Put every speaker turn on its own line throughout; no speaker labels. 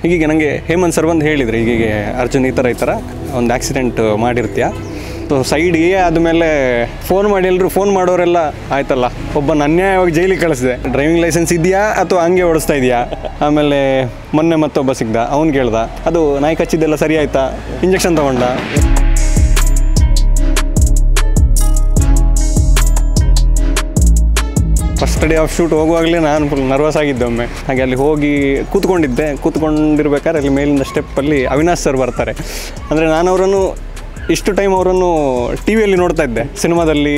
ಹೀಗೆ ನನಗೆ ಹೇಮಂತ್ ಸರ್ ಬಂದು ಹೇಳಿದರು, ಹೀಗೆ ಅರ್ಜುನ್ ಈ ಥರ ಒಂದು ಆಕ್ಸಿಡೆಂಟ್ ಮಾಡಿರ್ತೀಯ, ಸೊ ಸೈಡ್ ಎ ಆದಮೇಲೆ ಫೋನ್ ಮಾಡಿ ಎಲ್ಲರೂ ಫೋನ್ ಮಾಡೋರೆಲ್ಲ ಆಯ್ತಲ್ಲ, ಒಬ್ಬನ ಅನ್ಯಾಯವಾಗಿ ಜೈಲಿಗೆ ಕಳಿಸಿದೆ, ಡ್ರೈವಿಂಗ್ ಲೈಸೆನ್ಸ್ ಇದೆಯಾ ಅಥವಾ ಹಂಗೆ ಓಡಿಸ್ತಾ ಇದೆಯಾ. ಆಮೇಲೆ ಮೊನ್ನೆ ಮತ್ತೊಬ್ಬ ಸಿಗ್ದ, ಅವ್ನು ಕೇಳ್ದ ಅದು ನಾಯಿ ಕಚ್ಚಿದ್ದೆಲ್ಲ ಸರಿ ಆಯ್ತಾ, ಇಂಜೆಕ್ಷನ್ ತೊಗೊಂಡ. ಫಸ್ಟ್ ಡೇ ಆಫ್ ಶೂಟ್ ಹೋಗುವಾಗಲೇ ನಾನು ಫುಲ್ ನರ್ವಸ್ ಆಗಿದ್ದೆ ಒಮ್ಮೆ. ಹಾಗೆ ಅಲ್ಲಿ ಹೋಗಿ ಕೂತ್ಕೊಂಡಿರ್ಬೇಕಾದ್ರೆ ಅಲ್ಲಿ ಮೇಲಿಂದ ಸ್ಟೆಪ್ಪಲ್ಲಿ ಅವಿನಾಶ್ ಸರ್ ಬರ್ತಾರೆ. ಅಂದರೆ ನಾನು ಅವರನ್ನು ಇಷ್ಟು ಟೈಮ್ ಅವರನ್ನು ಟಿ ವಿಯಲ್ಲಿ ನೋಡ್ತಾ ಇದ್ದೆ, ಸಿನಿಮಾದಲ್ಲಿ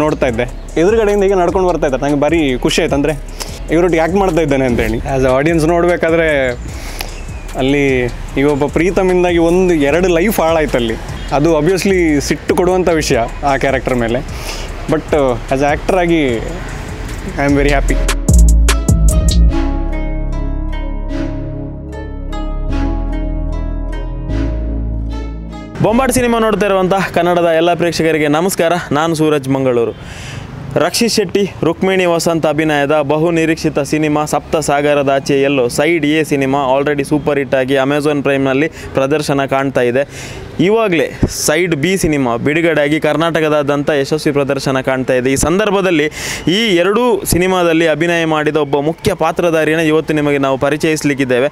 ನೋಡ್ತಾ ಇದ್ದೆ, ಎದುರುಗಡೆಯಿಂದ ಈಗ ನಡ್ಕೊಂಡು ಬರ್ತಾ ಇದ್ದಾರೆ. ನನಗೆ ಭಾರಿ ಖುಷಿ ಆಯ್ತು, ಅಂದರೆ ಇವರೊಟ್ಟಿಗೆ ಆ್ಯಕ್ಟ್ ಮಾಡ್ತಾ ಇದ್ದಾನೆ ಅಂತೇಳಿ. ಆ್ಯಸ್ ಅ ಆಡಿಯನ್ಸ್ ನೋಡಬೇಕಾದ್ರೆ ಅಲ್ಲಿ ಈಗ ಒಬ್ಬ ಪ್ರೀತಮಿಂದಾಗಿ 1-2 ಲೈಫ್ ಹಾಳಾಯ್ತು ಅಲ್ಲಿ. ಅದು ಅಬ್ವಿಯಸ್ಲಿ ಸಿಟ್ಟು ಕೊಡುವಂಥ ವಿಷಯ ಆ ಕ್ಯಾರೆಕ್ಟರ್ ಮೇಲೆ. ಬಟ್ ಆ್ಯಸ್ ಅ ಆ್ಯಕ್ಟರ್ ಆಗಿ ಐ ಆಮ್ ವೆರಿ ಹ್ಯಾಪಿ.
ಬೊಂಬಾಟ್ ಸಿನಿಮಾ ನೋಡ್ತಾ ಇರುವಂಥ ಕನ್ನಡದ ಎಲ್ಲ ಪ್ರೇಕ್ಷಕರಿಗೆ ನಮಸ್ಕಾರ. ನಾನು ಸೂರಜ್, ಮಂಗಳೂರು. ರಕ್ಷಿತ್ ಶೆಟ್ಟಿ, ರುಕ್ಮಿಣಿ ವಸಂತ್ ಅಭಿನಯದ ಬಹು ನಿರೀಕ್ಷಿತ cinema Sapta Sagaradaache Ello side A cinema already super hit ಆಗಿ ಅಮೆಝಾನ್ ಪ್ರೈಮ್ನಲ್ಲಿ ಪ್ರದರ್ಶನ ಕಾಣ್ತಾ ಇದೆ. ಇವಾಗಲೇ ಸೈಡ್ ಬಿ ಸಿನಿಮಾ ಬಿಡುಗಡೆಯಾಗಿ ಕರ್ನಾಟಕದಾದ್ಯಂತ ಯಶಸ್ವಿ ಪ್ರದರ್ಶನ ಕಾಣ್ತಾ ಇದೆ. ಈ ಸಂದರ್ಭದಲ್ಲಿ ಈ ಎರಡೂ ಸಿನಿಮಾದಲ್ಲಿ ಅಭಿನಯ ಮಾಡಿದ ಒಬ್ಬ ಮುಖ್ಯ ಪಾತ್ರಧಾರಿಯನ್ನು ಇವತ್ತು ನಿಮಗೆ ನಾವು ಪರಿಚಯಿಸಲಿಕ್ಕಿದ್ದೇವೆ.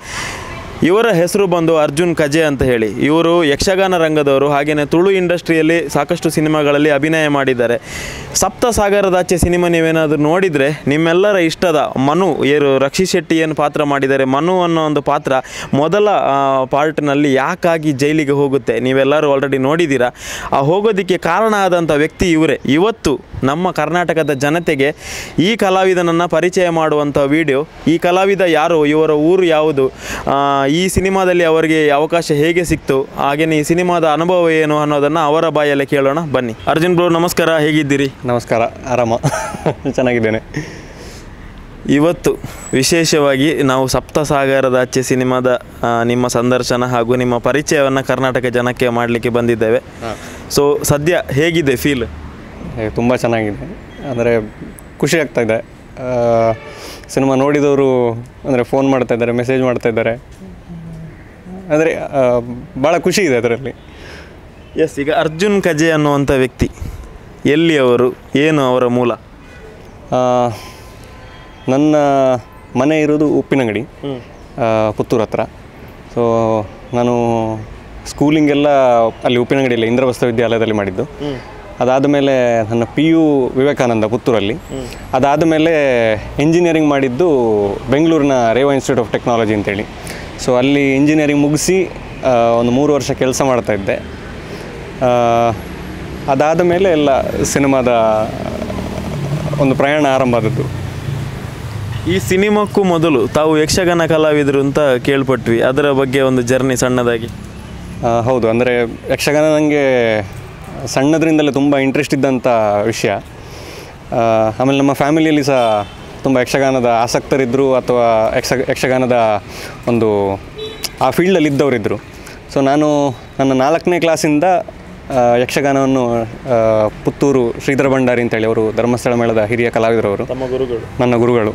ಇವರ ಹೆಸರು ಬಂದು ಅರ್ಜುನ್ ಕಜೆ ಅಂತ ಹೇಳಿ. ಇವರು ಯಕ್ಷಗಾನ ರಂಗದವರು, ಹಾಗೆಯೇ ತುಳು ಇಂಡಸ್ಟ್ರಿಯಲ್ಲಿ ಸಾಕಷ್ಟು ಸಿನಿಮಾಗಳಲ್ಲಿ ಅಭಿನಯ ಮಾಡಿದ್ದಾರೆ. ಸಪ್ತ ಸಾಗರದಾಚೆ ಸಿನಿಮಾ ನೀವೇನಾದರೂ ನೋಡಿದರೆ ನಿಮ್ಮೆಲ್ಲರ ಇಷ್ಟದ ಮನು, ರಕ್ಷಿತ್ ಶೆಟ್ಟಿ ಏನು ಪಾತ್ರ ಮಾಡಿದ್ದಾರೆ, ಮನು ಅನ್ನೋ ಒಂದು ಪಾತ್ರ ಮೊದಲ ಪಾರ್ಟ್ನಲ್ಲಿ ಯಾಕಾಗಿ ಜೈಲಿಗೆ ಹೋಗುತ್ತೆ ನೀವೆಲ್ಲರೂ ಆಲ್ರೆಡಿ ನೋಡಿದ್ದೀರಾ. ಆ ಹೋಗೋದಕ್ಕೆ ಕಾರಣ ಆದಂಥ ವ್ಯಕ್ತಿ ಇವರೇ. ಇವತ್ತು ನಮ್ಮ ಕರ್ನಾಟಕದ ಜನತೆಗೆ ಈ ಕಲಾವಿದನನ್ನು ಪರಿಚಯ ಮಾಡುವಂಥ ವಿಡಿಯೋ. ಈ ಕಲಾವಿದ ಯಾರು, ಇವರ ಊರು ಯಾವುದು, ಈ ಸಿನಿಮಾದಲ್ಲಿ ಅವರಿಗೆ ಅವಕಾಶ ಹೇಗೆ ಸಿಕ್ತು, ಹಾಗೆಯೇ ಈ ಸಿನಿಮಾದ ಅನುಭವ ಏನು ಅನ್ನೋದನ್ನು ಅವರ ಬಾಯಲ್ಲೇ ಕೇಳೋಣ ಬನ್ನಿ. ಅರ್ಜುನ್ ಬ್ರೋ ನಮಸ್ಕಾರ, ಹೇಗಿದ್ದೀರಿ?
ನಮಸ್ಕಾರ, ಆರಾಮ, ಚೆನ್ನಾಗಿದ್ದೇನೆ.
ಇವತ್ತು ವಿಶೇಷವಾಗಿ ನಾವು ಸಪ್ತ ಸಾಗರದಾಚೆ ಸಿನಿಮಾದ ನಿಮ್ಮ ಸಂದರ್ಶನ ಹಾಗೂ ನಿಮ್ಮ ಪರಿಚಯವನ್ನು ಕರ್ನಾಟಕ ಜನಕ್ಕೆ ಮಾಡಲಿಕ್ಕೆ ಬಂದಿದ್ದೇವೆ. ಸೊ ಸದ್ಯ ಹೇಗಿದೆ ಫೀಲ್?
ತುಂಬ ಚೆನ್ನಾಗಿದೆ, ಅಂದರೆ ಖುಷಿ ಆಗ್ತಾಯಿದೆ. ಸಿನಿಮಾ ನೋಡಿದವರು ಅಂದರೆ ಫೋನ್ ಮಾಡ್ತಾಯಿದ್ದಾರೆ, ಮೆಸೇಜ್ ಮಾಡ್ತಾಯಿದ್ದಾರೆ, ಅಂದರೆ ಭಾಳ ಖುಷಿ ಇದೆ ಅದರಲ್ಲಿ.
ಎಸ್, ಈಗ ಅರ್ಜುನ್ ಕಜೆ ಅನ್ನುವಂಥ ವ್ಯಕ್ತಿ ಎಲ್ಲಿ ಅವರು, ಏನು ಅವರ ಮೂಲ?
ನನ್ನ ಮನೆ ಇರೋದು ಉಪ್ಪಿನಂಗಡಿ, ಪುತ್ತೂರು ಹತ್ರ. ಸೊ ನಾನು ಸ್ಕೂಲಿಂಗೆಲ್ಲ ಅಲ್ಲಿ ಉಪ್ಪಿನಂಗಡಿಯಲ್ಲಿ ಇಂದ್ರ ವಿದ್ಯಾಲಯದಲ್ಲಿ ಮಾಡಿದ್ದು. ಅದಾದ ಮೇಲೆ ನನ್ನ PU ವಿವೇಕಾನಂದ ಪುತ್ತೂರಲ್ಲಿ. ಅದಾದ ಮೇಲೆ ಇಂಜಿನಿಯರಿಂಗ್ ಮಾಡಿದ್ದು ಬೆಂಗಳೂರಿನ ರೇವಾ ಇನ್ಸ್ಟಿಟ್ಯೂಟ್ ಆಫ್ ಟೆಕ್ನಾಲಜಿ ಅಂತೇಳಿ. ಸೊ ಅಲ್ಲಿ ಇಂಜಿನಿಯರಿಂಗ್ ಮುಗಿಸಿ ಒಂದು 3 ವರ್ಷ ಕೆಲಸ ಮಾಡ್ತಾಯಿದ್ದೆ. ಅದಾದ ಮೇಲೆ ಎಲ್ಲ ಸಿನಿಮಾದ ಒಂದು ಪ್ರಯಾಣ ಆರಂಭ ಆದದ್ದು.
ಈ ಸಿನಿಮಾಕ್ಕೂ ಮೊದಲು ತಾವು ಯಕ್ಷಗಾನ ಕಲಾವಿದರು ಅಂತ ಕೇಳ್ಪಟ್ವಿ, ಅದರ ಬಗ್ಗೆ ಒಂದು ಜರ್ನಿ ಸಣ್ಣದಾಗಿ.
ಹೌದು, ಅಂದರೆ ಯಕ್ಷಗಾನ ನನಗೆ ಸಣ್ಣದರಿಂದಲೇ ತುಂಬ ಇಂಟ್ರೆಸ್ಟ್ ಇದ್ದಂಥ ವಿಷಯ. ಆಮೇಲೆ ನಮ್ಮ ಫ್ಯಾಮಿಲಿಯಲ್ಲಿ ಸಹ ತುಂಬ ಯಕ್ಷಗಾನದ ಆಸಕ್ತರಿದ್ದರು, ಅಥವಾ ಯಕ್ಷಗಾನದ ಒಂದು ಆ ಫೀಲ್ಡಲ್ಲಿ ಇದ್ದವರಿದ್ದರು. ಸೊ ನಾನು ನನ್ನ 4ನೇ ಕ್ಲಾಸಿಂದ ಯಕ್ಷಗಾನವನ್ನು ಪುತ್ತೂರು ಶ್ರೀಧರ ಭಂಡಾರಿ ಅಂತೇಳಿ, ಅವರು ಧರ್ಮಸ್ಥಳ ಮೇಳದ ಹಿರಿಯ ಕಲಾವಿದರವರು, ನನ್ನ ಗುರುಗಳು,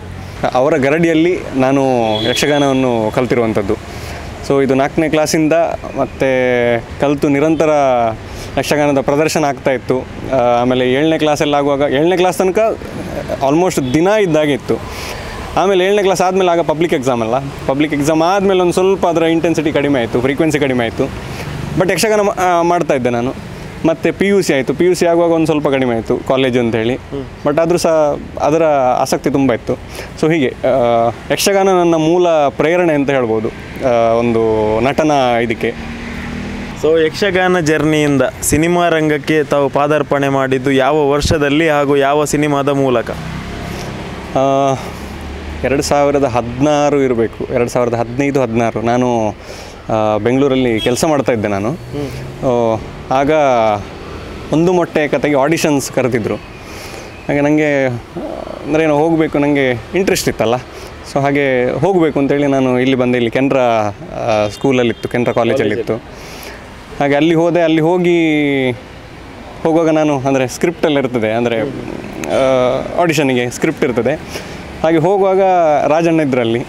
ಅವರ ಗರಡಿಯಲ್ಲಿ ನಾನು ಯಕ್ಷಗಾನವನ್ನು ಕಲ್ತಿರುವಂಥದ್ದು. ಸೊ ಇದು 4ನೇ ಕ್ಲಾಸಿಂದ ಮತ್ತು ಕಲಿತು ನಿರಂತರ ಯಕ್ಷಗಾನದ ಪ್ರದರ್ಶನ ಆಗ್ತಾಯಿತ್ತು. ಆಮೇಲೆ 7ನೇ ಕ್ಲಾಸಲ್ಲಿ ಆಗುವಾಗ 7ನೇ ಕ್ಲಾಸ್ ತನಕ ಆಲ್ಮೋಸ್ಟ್ ದಿನ ಇದ್ದಾಗಿತ್ತು. ಆಮೇಲೆ 7ನೇ ಕ್ಲಾಸ್ ಆದಮೇಲೆ ಆಗ ಪಬ್ಲಿಕ್ ಎಕ್ಸಾಮ್ ಆದಮೇಲೆ ಒಂದು ಸ್ವಲ್ಪ ಅದರ ಇಂಟೆನ್ಸಿಟಿ ಕಡಿಮೆ ಆಯಿತು, ಫ್ರೀಕ್ವೆನ್ಸಿ ಕಡಿಮೆ ಆಯಿತು. ಬಟ್ ಯಕ್ಷಗಾನ ಮಾಡ್ತಾಯಿದ್ದೆ ನಾನು. ಮತ್ತು PUC ಆಯಿತು, PUC ಆಗುವಾಗ ಒಂದು ಸ್ವಲ್ಪ ಕಡಿಮೆ ಆಯಿತು, ಕಾಲೇಜು ಅಂತೇಳಿ. ಬಟ್ ಆದರೂ ಸಹ ಅದರ ಆಸಕ್ತಿ ತುಂಬ ಇತ್ತು. ಸೊ ಹೀಗೆ ಯಕ್ಷಗಾನ ನನ್ನ ಮೂಲ ಪ್ರೇರಣೆ ಅಂತ ಹೇಳ್ಬೋದು, ಒಂದು ನಟನ ಇದಕ್ಕೆ.
ಸೊ ಯಕ್ಷಗಾನ ಜರ್ನಿಯಿಂದ ಸಿನಿಮಾ ರಂಗಕ್ಕೆ ತಾವು ಪಾದಾರ್ಪಣೆ ಮಾಡಿದ್ದು ಯಾವ ವರ್ಷದಲ್ಲಿ ಹಾಗೂ ಯಾವ ಸಿನಿಮಾದ ಮೂಲಕ?
2016 ಇರಬೇಕು, 2015-16. ನಾನು ಬೆಂಗಳೂರಲ್ಲಿ ಕೆಲಸ ಮಾಡ್ತಾಯಿದ್ದೆ ನಾನು. ಆಗ ಒಂದು ಮೊಟ್ಟೆ ಕತೆಗೆ ಆಡಿಷನ್ಸ್ ಕರೆದಿದ್ದರು. ಹಾಗೆ ನನಗೆ ಅಂದರೆ ಏನೋ ಹೋಗಬೇಕು, ನನಗೆ ಇಂಟ್ರೆಸ್ಟ್ ಇತ್ತಲ್ಲ. ಸೊ ಹಾಗೆ ಹೋಗಬೇಕು ಅಂತೇಳಿ ನಾನು ಇಲ್ಲಿ ಬಂದೆ. ಇಲ್ಲಿ ಕೆನರಾ ಸ್ಕೂಲಲ್ಲಿತ್ತು, ಕೆನರಾ ಕಾಲೇಜಲ್ಲಿತ್ತು. ಹಾಗೆ ಅಲ್ಲಿ ಹೋದೆ. ಅಲ್ಲಿ ಹೋಗುವಾಗ ನಾನು ಅಂದರೆ ಸ್ಕ್ರಿಪ್ಟಲ್ಲಿ ಇರ್ತದೆ, ಅಂದರೆ ಆಡಿಷನಿಗೆ ಸ್ಕ್ರಿಪ್ಟ್ ಇರ್ತದೆ. ಹಾಗೆ ಹೋಗುವಾಗ ರಾಜಣ್ಣ ಇದ್ರಲ್ಲಿ,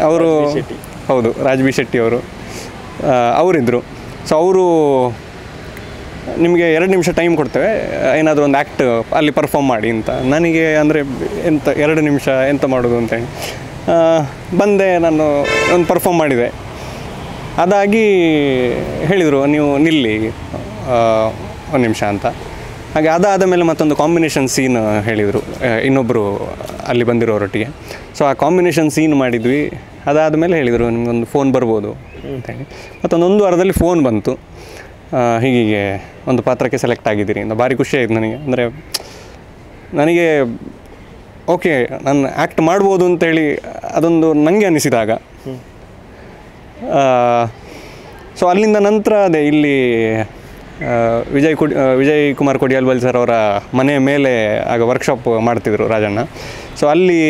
ಅವರು ಹೌದು, ರಾಜ್ಬಿ ಶೆಟ್ಟಿ ಅವರು ಅವರಿದ್ದರು. ಸೊ ಅವರು ನಿಮಗೆ 2 ನಿಮಿಷ ಟೈಮ್ ಕೊಡ್ತೇವೆ, ಏನಾದರೂ ಒಂದು ಆ್ಯಕ್ಟ್ ಅಲ್ಲಿ ಪರ್ಫಾರ್ಮ್ ಮಾಡಿ ಅಂತ. ನನಗೆ ಅಂದರೆ ಎಂತ 2 ನಿಮಿಷ ಎಂತ ಮಾಡೋದು ಅಂತೇಳಿ ಬಂದೆ. ನಾನು ಒಂದು ಪರ್ಫಾರ್ಮ್ ಮಾಡಿದೆ. ಅದಾಗಿ ಹೇಳಿದರು, ನೀವು ನಿಲ್ಲಿ 1 ನಿಮಿಷ ಅಂತ. ಹಾಗೆ ಅದಾದ ಮೇಲೆ ಮತ್ತೊಂದು ಕಾಂಬಿನೇಷನ್ ಸೀನ್ ಹೇಳಿದರು ಇನ್ನೊಬ್ಬರು ಅಲ್ಲಿ ಬಂದಿರೋರೊಟ್ಟಿಗೆ. ಸೊ ಆ ಕಾಂಬಿನೇಷನ್ ಸೀನ್ ಮಾಡಿದ್ವಿ. ಅದಾದ ಮೇಲೆ ಹೇಳಿದರು, ನಿಮಗೊಂದು ಫೋನ್ ಬರ್ಬೋದು ಅಂತೇಳಿ. ಮತ್ತೊಂದು ವಾರದಲ್ಲಿ ಫೋನ್ ಬಂತು, ಹೀಗೆ ಒಂದು ಪಾತ್ರಕ್ಕೆ ಸೆಲೆಕ್ಟ್ ಆಗಿದ್ದೀರಿ ಅಂತ. ಭಾರಿ ಖುಷಿ ಆಯಿತು ನನಗೆ. ಅಂದರೆ ನನಗೆ ಓಕೆ, ನಾನು ಆ್ಯಕ್ಟ್ ಮಾಡ್ಬೋದು ಅಂತೇಳಿ ಅದೊಂದು ನನಗೆ ಅನಿಸಿದಾಗ. ಸೊ ಅಲ್ಲಿಂದ ನಂತರ ಅದೇ ಇಲ್ಲಿ ವಿಜಯ್ ಕುಮಾರ್ ಕೊಡಿಯಾಲ್ವಾಲ್ ಸರ್ ಅವರ ಮನೆಯ ಮೇಲೆ ಆಗ ವರ್ಕ್ಶಾಪ್ ಮಾಡ್ತಿದ್ರು ರಾಜಣ್ಣ. ಸೊ ಅಲ್ಲಿ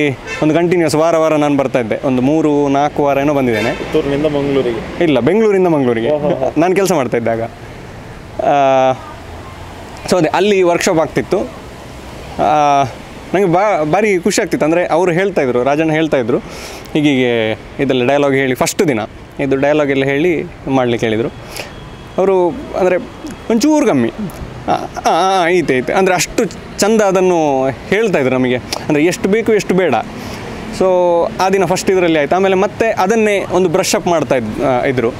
ಒಂದು ಕಂಟಿನ್ಯೂಸ್ ವಾರ ನಾನು ಬರ್ತಾಯಿದ್ದೆ. ಒಂದು 3-4 ವಾರ ಏನೋ ಬಂದಿದ್ದೇನೆ.
ಪುತ್ತೂರಿನಿಂದ ಮಂಗಳೂರಿಗೆ? ಇಲ್ಲ,
ಬೆಂಗಳೂರಿಂದ ಮಂಗಳೂರಿಗೆ ನಾನು ಕೆಲಸ ಮಾಡ್ತಾಯಿದ್ದಾಗ. ಸೊ ಅದೇ ಅಲ್ಲಿ ವರ್ಕ್ಶಾಪ್ ಆಗ್ತಿತ್ತು. ನನಗೆ ಭಾರಿ ಖುಷಿ ಆಗ್ತಿತ್ತು. ಅಂದರೆ ಅವರು ಹೇಳ್ತಾಯಿದ್ರು, ರಾಜಣ್ಣ ಹೇಳ್ತಾಯಿದ್ರು, ಹೀಗೀಗೆ ಇದೆಲ್ಲ ಡೈಲಾಗ್ ಹೇಳಿ, ಫಸ್ಟ್ ದಿನ ಇದು ಡೈಲಾಗ್ ಎಲ್ಲ ಹೇಳಿ ಮಾಡಲಿಕ್ಕೆ ಹೇಳಿದರು ಅವರು. ಅಂದರೆ ಒಂಚೂರು ಕಮ್ಮಿ ಐತೆ ಅಂದರೆ ಅಷ್ಟು ಚಂದ ಅದನ್ನು ಹೇಳ್ತಾಯಿದ್ರು ನಮಗೆ. ಅಂದರೆ ಎಷ್ಟು ಬೇಕು ಎಷ್ಟು ಬೇಡ. ಸೊ ಆ ದಿನ ಫಸ್ಟ್ ಇದರಲ್ಲಿ ಆಯಿತು. ಆಮೇಲೆ ಮತ್ತೆ ಅದನ್ನೇ ಒಂದು ಬ್ರಷ್ ಅಪ್ ಇದ್ದರು.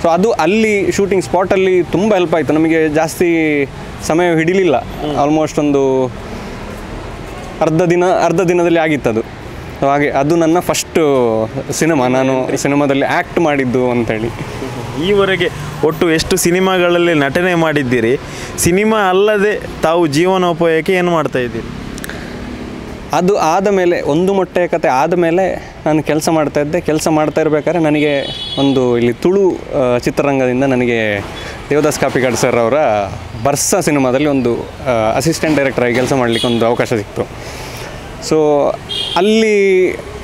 ಸೊ ಅದು ಅಲ್ಲಿ ಶೂಟಿಂಗ್ ಸ್ಪಾಟಲ್ಲಿ ತುಂಬ ಹೆಲ್ಪ್ ಆಯಿತು ನಮಗೆ. ಜಾಸ್ತಿ ಸಮಯ ಹಿಡಿಲಿಲ್ಲ. ಆಲ್ಮೋಸ್ಟ್ ಒಂದು ಅರ್ಧ ದಿನದಲ್ಲಿ ಆಗಿತ್ತದು. ಸೊ ಹಾಗೆ ಅದು ನನ್ನ ಫಸ್ಟು ಸಿನಿಮಾ, ನಾನು ಸಿನಿಮಾದಲ್ಲಿ ಆ್ಯಕ್ಟ್ ಮಾಡಿದ್ದು ಅಂಥೇಳಿ.
ಈವರೆಗೆ ಒಟ್ಟು ಎಷ್ಟು ಸಿನಿಮಾಗಳಲ್ಲಿ ನಟನೆ ಮಾಡಿದ್ದೀರಿ? ಸಿನಿಮಾ ಅಲ್ಲದೆ ತಾವು ಜೀವನೋಪಾಯಕ್ಕೆ ಏನು ಮಾಡ್ತಾಯಿದ್ದೀರಿ?
ಅದು ಆದ ಮೇಲೆ, ಒಂದು ಮೊಟ್ಟೆಯ ಕತೆ ಆದಮೇಲೆ ನಾನು ಕೆಲಸ ಮಾಡ್ತಾಯಿದ್ದೆ. ಕೆಲಸ ಮಾಡ್ತಾ ಇರಬೇಕಾದ್ರೆ ನನಗೆ ಒಂದು ಇಲ್ಲಿ ತುಳು ಚಿತ್ರರಂಗದಿಂದ ನನಗೆ ದೇವದಾಸ್ ಕಾಪಿಕಾಡ್ ಸರ್ ಅವರ ಬರ್ಸ ಸಿನಿಮಾದಲ್ಲಿ ಒಂದು ಅಸಿಸ್ಟೆಂಟ್ ಡೈರೆಕ್ಟರಾಗಿ ಕೆಲಸ ಮಾಡಲಿಕ್ಕೆ ಒಂದು ಅವಕಾಶ ಸಿಕ್ತು. ಸೊ ಅಲ್ಲಿ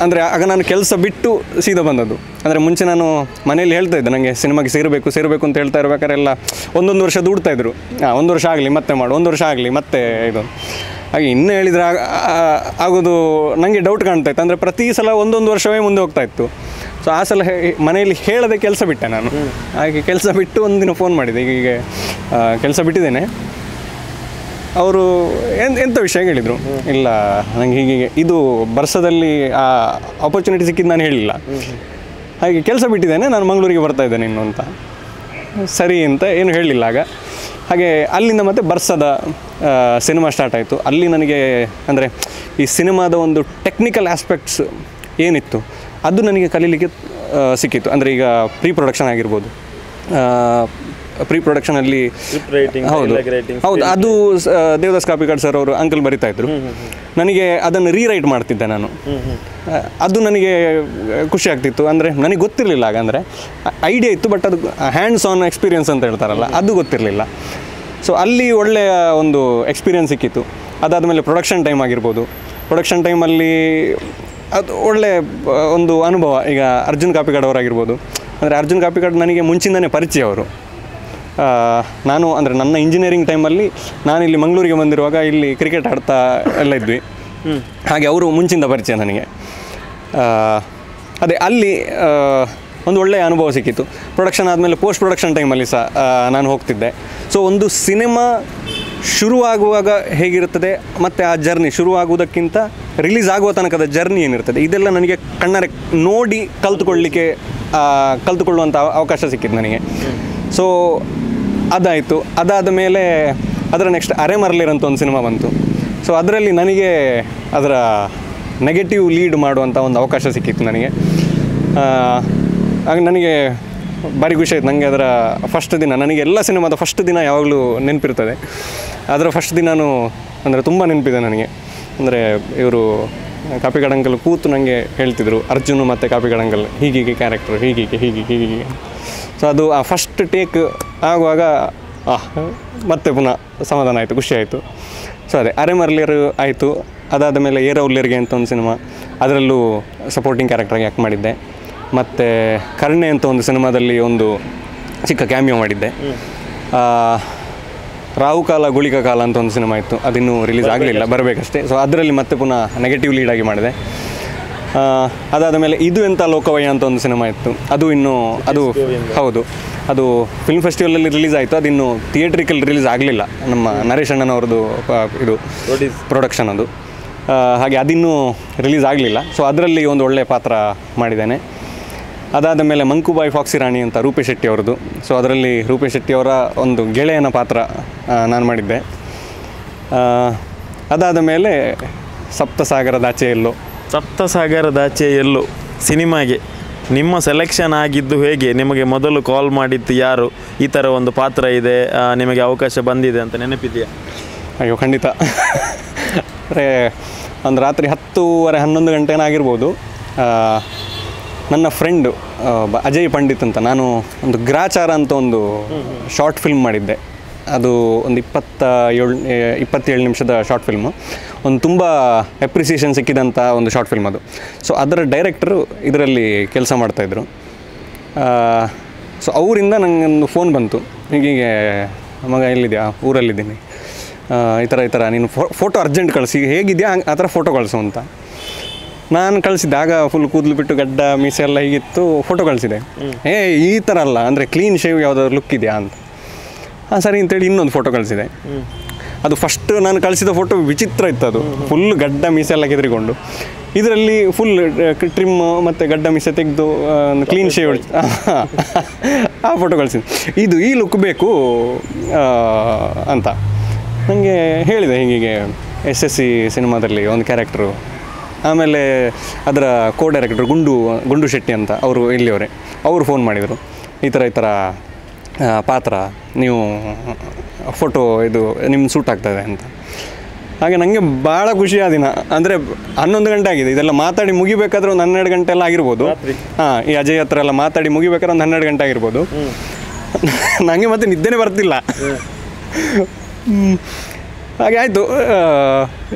ಅಂದರೆ ಆಗ ನಾನು ಕೆಲಸ ಬಿಟ್ಟು ಸೀದಾ ಬಂದದ್ದು. ಅಂದರೆ ಮುಂಚೆ ನಾನು ಮನೆಯಲ್ಲಿ ಹೇಳ್ತಾ ಇದ್ದೆ, ನನಗೆ ಸಿನಿಮಾಗೆ ಸೇರಬೇಕು ಅಂತ ಹೇಳ್ತಾ ಇರಬೇಕಾದ್ರೆ ಎಲ್ಲ 1 ವರ್ಷ ದುಡ್ತಾಯಿದ್ರು. 1 ವರ್ಷ ಆಗಲಿ ಮತ್ತೆ ಮಾಡು, 1 ವರ್ಷ ಆಗಲಿ ಮತ್ತೆ ಇದು. ಹಾಗೆ ಇನ್ನೂ ಹೇಳಿದರೆ ಆಗೋದು ನನಗೆ ಡೌಟ್ ಕಾಣ್ತಾ ಇತ್ತು. ಅಂದರೆ ಪ್ರತಿ ಸಲ 1 ವರ್ಷವೇ ಮುಂದೆ ಹೋಗ್ತಾಯಿತ್ತು. ಸೊ ಆ ಸಲ ಮನೆಯಲ್ಲಿ ಹೇಳದೆ ಕೆಲಸ ಬಿಟ್ಟೆ ನಾನು. ಹಾಗೆ ಕೆಲಸ ಬಿಟ್ಟು ಒಂದಿನ ಫೋನ್ ಮಾಡಿದೆ, ಹೀಗೆ ಕೆಲಸ ಬಿಟ್ಟಿದ್ದೇನೆ. ಅವರು ಎಂಥ ವಿಷಯ ಹೇಳಿದರು, ಇಲ್ಲ ನನಗೆ ಹೀಗೆ ಇದು ಬರ್ಸದಲ್ಲಿ ಆ ಆಪರ್ಚುನಿಟಿ ಸಿಕ್ಕಿದ್ದು ನಾನು ಹೇಳಿಲ್ಲ, ಹಾಗೆ ಕೆಲಸ ಬಿಟ್ಟಿದ್ದೇನೆ, ನಾನು ಮಂಗಳೂರಿಗೆ ಬರ್ತಾಯಿದ್ದೇನೆ ಇನ್ನು ಅಂತ. ಸರಿ ಅಂತ ಏನು ಹೇಳಲಿಲ್ಲ ಆಗ. ಹಾಗೆ ಅಲ್ಲಿಂದ ಮತ್ತೆ ಬರ್ಸದ ಸಿನಿಮಾ ಸ್ಟಾರ್ಟ್ ಆಯಿತು. ಅಲ್ಲಿ ನನಗೆ ಅಂದರೆ ಈ ಸಿನಿಮಾದ ಒಂದು ಟೆಕ್ನಿಕಲ್ ಆಸ್ಪೆಕ್ಟ್ಸ್ ಏನಿತ್ತು ಅದು ನನಗೆ ಕಲೀಲಿಕ್ಕೆ ಸಿಕ್ಕಿತ್ತು. ಅಂದರೆ ಈಗ ಪ್ರೀ ಪ್ರೊಡಕ್ಷನ್ ಆಗಿರ್ಬೋದು, ಪ್ರೀ ಪ್ರೊಡಕ್ಷನಲ್ಲಿ ಹೌದು ಅದು ದೇವದಾಸ್ ಕಾಪಿಕಾಡ್ ಸರ್ ಅವರು ಅಂಕಲ್ ಬರಿತಾಯಿದ್ರು. ನನಗೆ ಅದನ್ನು ರೀರೈಟ್ ಮಾಡ್ತಿದ್ದೆ ನಾನು. ಅದು ನನಗೆ ಖುಷಿ ಆಗ್ತಿತ್ತು. ಅಂದರೆ ನನಗೆ ಗೊತ್ತಿರಲಿಲ್ಲ ಆಗ. ಅಂದರೆ ಐಡಿಯಾ ಇತ್ತು, ಬಟ್ ಅದು ಹ್ಯಾಂಡ್ಸ್ ಆನ್ ಎಕ್ಸ್ಪೀರಿಯನ್ಸ್ ಅಂತ ಹೇಳ್ತಾರಲ್ಲ, ಅದು ಗೊತ್ತಿರಲಿಲ್ಲ. ಸೊ ಅಲ್ಲಿ ಒಳ್ಳೆಯ ಒಂದು ಎಕ್ಸ್ಪೀರಿಯನ್ಸ್ ಸಿಕ್ಕಿತ್ತು. ಅದಾದಮೇಲೆ ಪ್ರೊಡಕ್ಷನ್ ಟೈಮ್ ಆಗಿರ್ಬೋದು, ಪ್ರೊಡಕ್ಷನ್ ಟೈಮಲ್ಲಿ ಅದು ಒಳ್ಳೆಯ ಒಂದು ಅನುಭವ. ಈಗ ಅರ್ಜುನ್ ಕಾಪಿಕಾಡ್ ಅವರಾಗಿರ್ಬೋದು, ಅಂದರೆ ಅರ್ಜುನ್ ಕಾಪಿಕಾಡ್ ನನಗೆ ಮುಂಚಿಂದನೇ ಪರಿಚಯ ಅವರು. ನಾನು ಅಂದರೆ ನನ್ನ ಇಂಜಿನಿಯರಿಂಗ್ ಟೈಮಲ್ಲಿ ನಾನಿಲ್ಲಿ ಮಂಗಳೂರಿಗೆ ಬಂದಿರುವಾಗ ಇಲ್ಲಿ ಕ್ರಿಕೆಟ್ ಆಡ್ತಾ ಎಲ್ಲ ಇದ್ವಿ. ಹಾಗೆ ಅವರು ಮುಂಚಿಂದ ಪರಿಚಯ ನನಗೆ. ಅದೇ ಅಲ್ಲಿ ಒಂದು ಒಳ್ಳೆಯ ಅನುಭವ ಸಿಕ್ಕಿತ್ತು. ಪ್ರೊಡಕ್ಷನ್ ಆದಮೇಲೆ ಪೋಸ್ಟ್ ಪ್ರೊಡಕ್ಷನ್ ಟೈಮಲ್ಲಿ ಸಹ ನಾನು ಹೋಗ್ತಿದ್ದೆ. ಸೊ ಒಂದು ಸಿನಿಮಾ ಶುರುವಾಗುವಾಗ ಹೇಗಿರುತ್ತದೆ ಮತ್ತು ಆ ಜರ್ನಿ ಶುರುವಾಗುವುದಕ್ಕಿಂತ ರಿಲೀಸ್ ಆಗುವ ತನಕದ ಜರ್ನಿ ಏನಿರ್ತದೆ, ಇದೆಲ್ಲ ನನಗೆ ಕಣ್ಣಾರೆ ನೋಡಿ ಕಲ್ತುಕೊಳ್ಳುವಂಥ ಅವಕಾಶ ಸಿಕ್ಕಿತ್ತು ನನಗೆ. ಸೊ ಅದಾಯಿತು. ಅದಾದ ಮೇಲೆ ಅದರ ನೆಕ್ಸ್ಟ್ ಅರೆ ಮರಲಿರಂತ ಒಂದು ಸಿನಿಮಾ ಬಂತು. ಸೊ ಅದರಲ್ಲಿ ನನಗೆ ಅದರ ನೆಗೆಟಿವ್ ಲೀಡ್ ಮಾಡುವಂಥ ಒಂದು ಅವಕಾಶ ಸಿಕ್ಕಿತ್ತು ನನಗೆ. ಆಗ ನನಗೆ ಭಾರಿ ಖುಷಿ ಆಯಿತು. ನನಗೆ ಅದರ ಫಸ್ಟ್ ದಿನ, ನನಗೆ ಎಲ್ಲ ಸಿನಿಮಾದ ಫಸ್ಟ್ ದಿನ ಯಾವಾಗಲೂ ನೆನಪಿರ್ತದೆ. ಅದರ ಫಸ್ಟ್ ದಿನವೂ ಅಂದರೆ ತುಂಬ ನೆನಪಿದೆ ನನಗೆ. ಅಂದರೆ ಇವರು ಕಾಪಿಕಾಡ್ ಅಂಕಲ್ ಕೂತು ನನಗೆ ಹೇಳ್ತಿದ್ರು, ಅರ್ಜುನ್ ಮತ್ತು ಕಾಪಿಕಾಡ್ ಅಂಕಲ್ ಹೀಗೀಗೆ ಕ್ಯಾರೆಕ್ಟರ್ ಹೀಗೀಗೆ. ಸೊ ಅದು ಆ ಫಸ್ಟ್ ಟೇಕ್ ಆಗುವಾಗ ಮತ್ತೆ ಪುನಃ ಸಮಾಧಾನ ಆಯಿತು, ಖುಷಿ ಆಯಿತು. ಸೊ ಅದೇ ಅರೆ ಮರಲಿಯರು ಆಯಿತು. ಅದಾದ ಮೇಲೆ ಏರೌಲ್ಯರಿಗೆ ಅಂತ ಒಂದು ಸಿನಿಮಾ, ಅದರಲ್ಲೂ ಸಪೋರ್ಟಿಂಗ್ ಕ್ಯಾರೆಕ್ಟರಾಗಿ ಆ್ಯಕ್ಟ್ ಮಾಡಿದ್ದೆ. ಮತ್ತು ಕರ್ಣೆ ಅಂತ ಒಂದು ಸಿನಿಮಾದಲ್ಲಿ ಒಂದು ಚಿಕ್ಕ ಕ್ಯಾಮಿಯೋ ಮಾಡಿದ್ದೆ. ರಾಹುಕಾಲ ಗುಳಿಕ ಕಾಲ ಅಂತ ಒಂದು ಸಿನಿಮಾ ಇತ್ತು, ಅದಿನ್ನೂ ರಿಲೀಸ್ ಆಗಲಿಲ್ಲ, ಬರಬೇಕಷ್ಟೇ. ಸೊ ಅದರಲ್ಲಿ ಮತ್ತೆ ಪುನಃ ನೆಗೆಟಿವ್ ಲೀಡಾಗಿ ಮಾಡಿದೆ. ಅದಾದ ಮೇಲೆ ಇದು ಎಂಥ ಲೋಕವಯ್ಯ ಅಂತ ಒಂದು ಸಿನಿಮಾ ಇತ್ತು, ಅದು ಇನ್ನೂ ಅದು ಹೌದು, ಅದು ಫಿಲ್ಮ್ ಫೆಸ್ಟಿವಲಲ್ಲಿ ರಿಲೀಸ್ ಆಯಿತು, ಅದು ಇನ್ನೂ ಥಿಯೇಟ್ರಿಕಲ್ ರಿಲೀಸ್ ಆಗಲಿಲ್ಲ. ನಮ್ಮ ನರೇಶ್ ಅಣ್ಣನವ್ರದ್ದು ಇದು ಪ್ರೊಡಕ್ಷನ್ ಅದು, ಹಾಗೆ ಅದಿನ್ನೂ ರಿಲೀಸ್ ಆಗಲಿಲ್ಲ. ಸೊ ಅದರಲ್ಲಿ ಒಂದು ಒಳ್ಳೆಯ ಪಾತ್ರ ಮಾಡಿದ್ದೇನೆ. ಅದಾದ ಮೇಲೆ ಮಂಕುಬಾಯಿ ಫಾಕ್ಸಿ ರಾಣಿ ಅಂತ ರೂಪೇಶ್ ಶೆಟ್ಟಿ ಅವ್ರದ್ದು. ಸೊ ಅದರಲ್ಲಿ ರೂಪೇಶ್ ಶೆಟ್ಟಿಯವರ ಒಂದು ಗೆಳೆಯನ ಪಾತ್ರ ನಾನು ಮಾಡಿದ್ದೆ. ಅದಾದ ಮೇಲೆ ಸಪ್ತ ಸಾಗರದಾಚೆ ಎಲ್ಲೋ.
ಸಪ್ತ ಸಾಗರದಾಚೆ ಎಲ್ಲೋ ಸಿನಿಮಾಗೆ ನಿಮ್ಮ ಸೆಲೆಕ್ಷನ್ ಆಗಿದ್ದು ಹೇಗೆ? ನಿಮಗೆ ಮೊದಲು ಕಾಲ್ ಮಾಡಿದ್ದು ಯಾರು? ಈ ಥರ ಒಂದು ಪಾತ್ರ ಇದೆ, ನಿಮಗೆ ಅವಕಾಶ ಬಂದಿದೆ ಅಂತ ನೆನಪಿದೆಯಾ?
ಅಯ್ಯೋ ಖಂಡಿತ. ಅಂದರೆ ಒಂದು ರಾತ್ರಿ 10:30-11 ಗಂಟೆನಾಗಿರ್ಬೋದು. ನನ್ನ ಫ್ರೆಂಡು ಅಜಯ್ ಪಂಡಿತ್ ಅಂತ, ನಾನು ಒಂದು ಗ್ರಾಚಾರ ಅಂತ ಒಂದು ಶಾರ್ಟ್ ಫಿಲ್ಮ್ ಮಾಡಿದ್ದೆ. ಅದು ಒಂದು 27 ನಿಮಿಷದ ಶಾರ್ಟ್ ಫಿಲ್ಮು, ಒಂದು ತುಂಬ ಅಪ್ರಿಸಿಯೇಷನ್ ಸಿಕ್ಕಿದಂಥ ಒಂದು ಶಾರ್ಟ್ ಫಿಲ್ಮ್ ಅದು. ಸೊ ಅದರ ಡೈರೆಕ್ಟರು ಇದರಲ್ಲಿ ಕೆಲಸ ಮಾಡ್ತಾಯಿದ್ರು. ಸೊ ಅವರಿಂದ ನನಗೊಂದು ಫೋನ್ ಬಂತು, ಹೀಗೆ ಮಗ ಎಲ್ಲಿದೆಯಾ, ಊರಲ್ಲಿದ್ದೀನಿ, ಈ ಥರ ನೀನು ಫೋಟೋ ಅರ್ಜೆಂಟ್ ಕಳಿಸಿ, ಹೇಗಿದೆಯಾ ಆ ಥರ ಫೋಟೋ ಕಳಿಸು ಅಂತ. ನಾನು ಕಳಿಸಿದ್ದೆ. ಆಗ ಫುಲ್ ಕೂದಲು ಬಿಟ್ಟು ಗಡ್ಡ ಮೀಸೆ ಎಲ್ಲ ಹೀಗಿತ್ತು, ಫೋಟೋ ಕಳಿಸಿದೆ. ಈ ಥರ ಅಲ್ಲ, ಅಂದರೆ ಕ್ಲೀನ್ ಶೇವ್ ಯಾವುದಾದ್ರು ಲುಕ್ ಇದೆಯಾ ಅಂತ. ಹಾಂ ಸರಿ ಅಂತೇಳಿ ಇನ್ನೊಂದು ಫೋಟೋ ಕಳಿಸಿದೆ. ಅದು ಫಸ್ಟ್ ನಾನು ಕಳಿಸಿದ ಫೋಟೋ ವಿಚಿತ್ರ ಇತ್ತು. ಅದು ಫುಲ್ ಗಡ್ಡ ಮೀಸೆ ಎಲ್ಲ ಕೆದರಿಕೊಂಡು, ಇದರಲ್ಲಿ ಫುಲ್ ಟ್ರಿಮ್ ಮತ್ತು ಗಡ್ಡ ಮೀಸೆ ತೆಗೆದು ಕ್ಲೀನ್ ಶೇವ್ ಆ ಫೋಟೋ ಕಳಿಸಿದೆ. ಈ ಲುಕ್ ಬೇಕು ಅಂತ ನನಗೆ ಹೇಳಿದೆ. ಹೀಗೆ SSC ಸಿನಿಮಾದಲ್ಲಿ ಒಂದು ಕ್ಯಾರೆಕ್ಟ್ರು. ಆಮೇಲೆ ಅದರ ಡೈರೆಕ್ಟ್ರು ಗುಂಡು ಶೆಟ್ಟಿ ಅಂತ, ಅವರು ಇಲ್ಲಿಯವರೇ, ಅವರು ಫೋನ್ ಮಾಡಿದರು, ಈ ಥರ ಪಾತ್ರ ನೀವು ಫೋಟೋ ಇದು ನಿಮ್ಮ ಸೂಟ್ ಆಗ್ತದೆ ಅಂತ. ಹಾಗೆ ನನಗೆ ಭಾಳ ಖುಷಿ ಆ ದಿನ. ಅಂದರೆ 11 ಗಂಟೆ ಆಗಿದೆ, ಇದೆಲ್ಲ ಮಾತಾಡಿ ಮುಗಿಬೇಕಾದ್ರೆ ಒಂದು 12 ಗಂಟೆ ಎಲ್ಲ ಆಗಿರ್ಬೋದು. ಹಾಂ, ಈ ಅಜಯ್ ಹತ್ರ ಎಲ್ಲ ಮಾತಾಡಿ ಮುಗಿಬೇಕಾದ್ರೆ ಒಂದು 12 ಗಂಟೆ ಆಗಿರ್ಬೋದು. ನನಗೆ ಮತ್ತೆ ನಿದ್ದೆನೇ ಬರ್ತಿಲ್ಲ. ಹಾಗೆ ಆಯಿತು.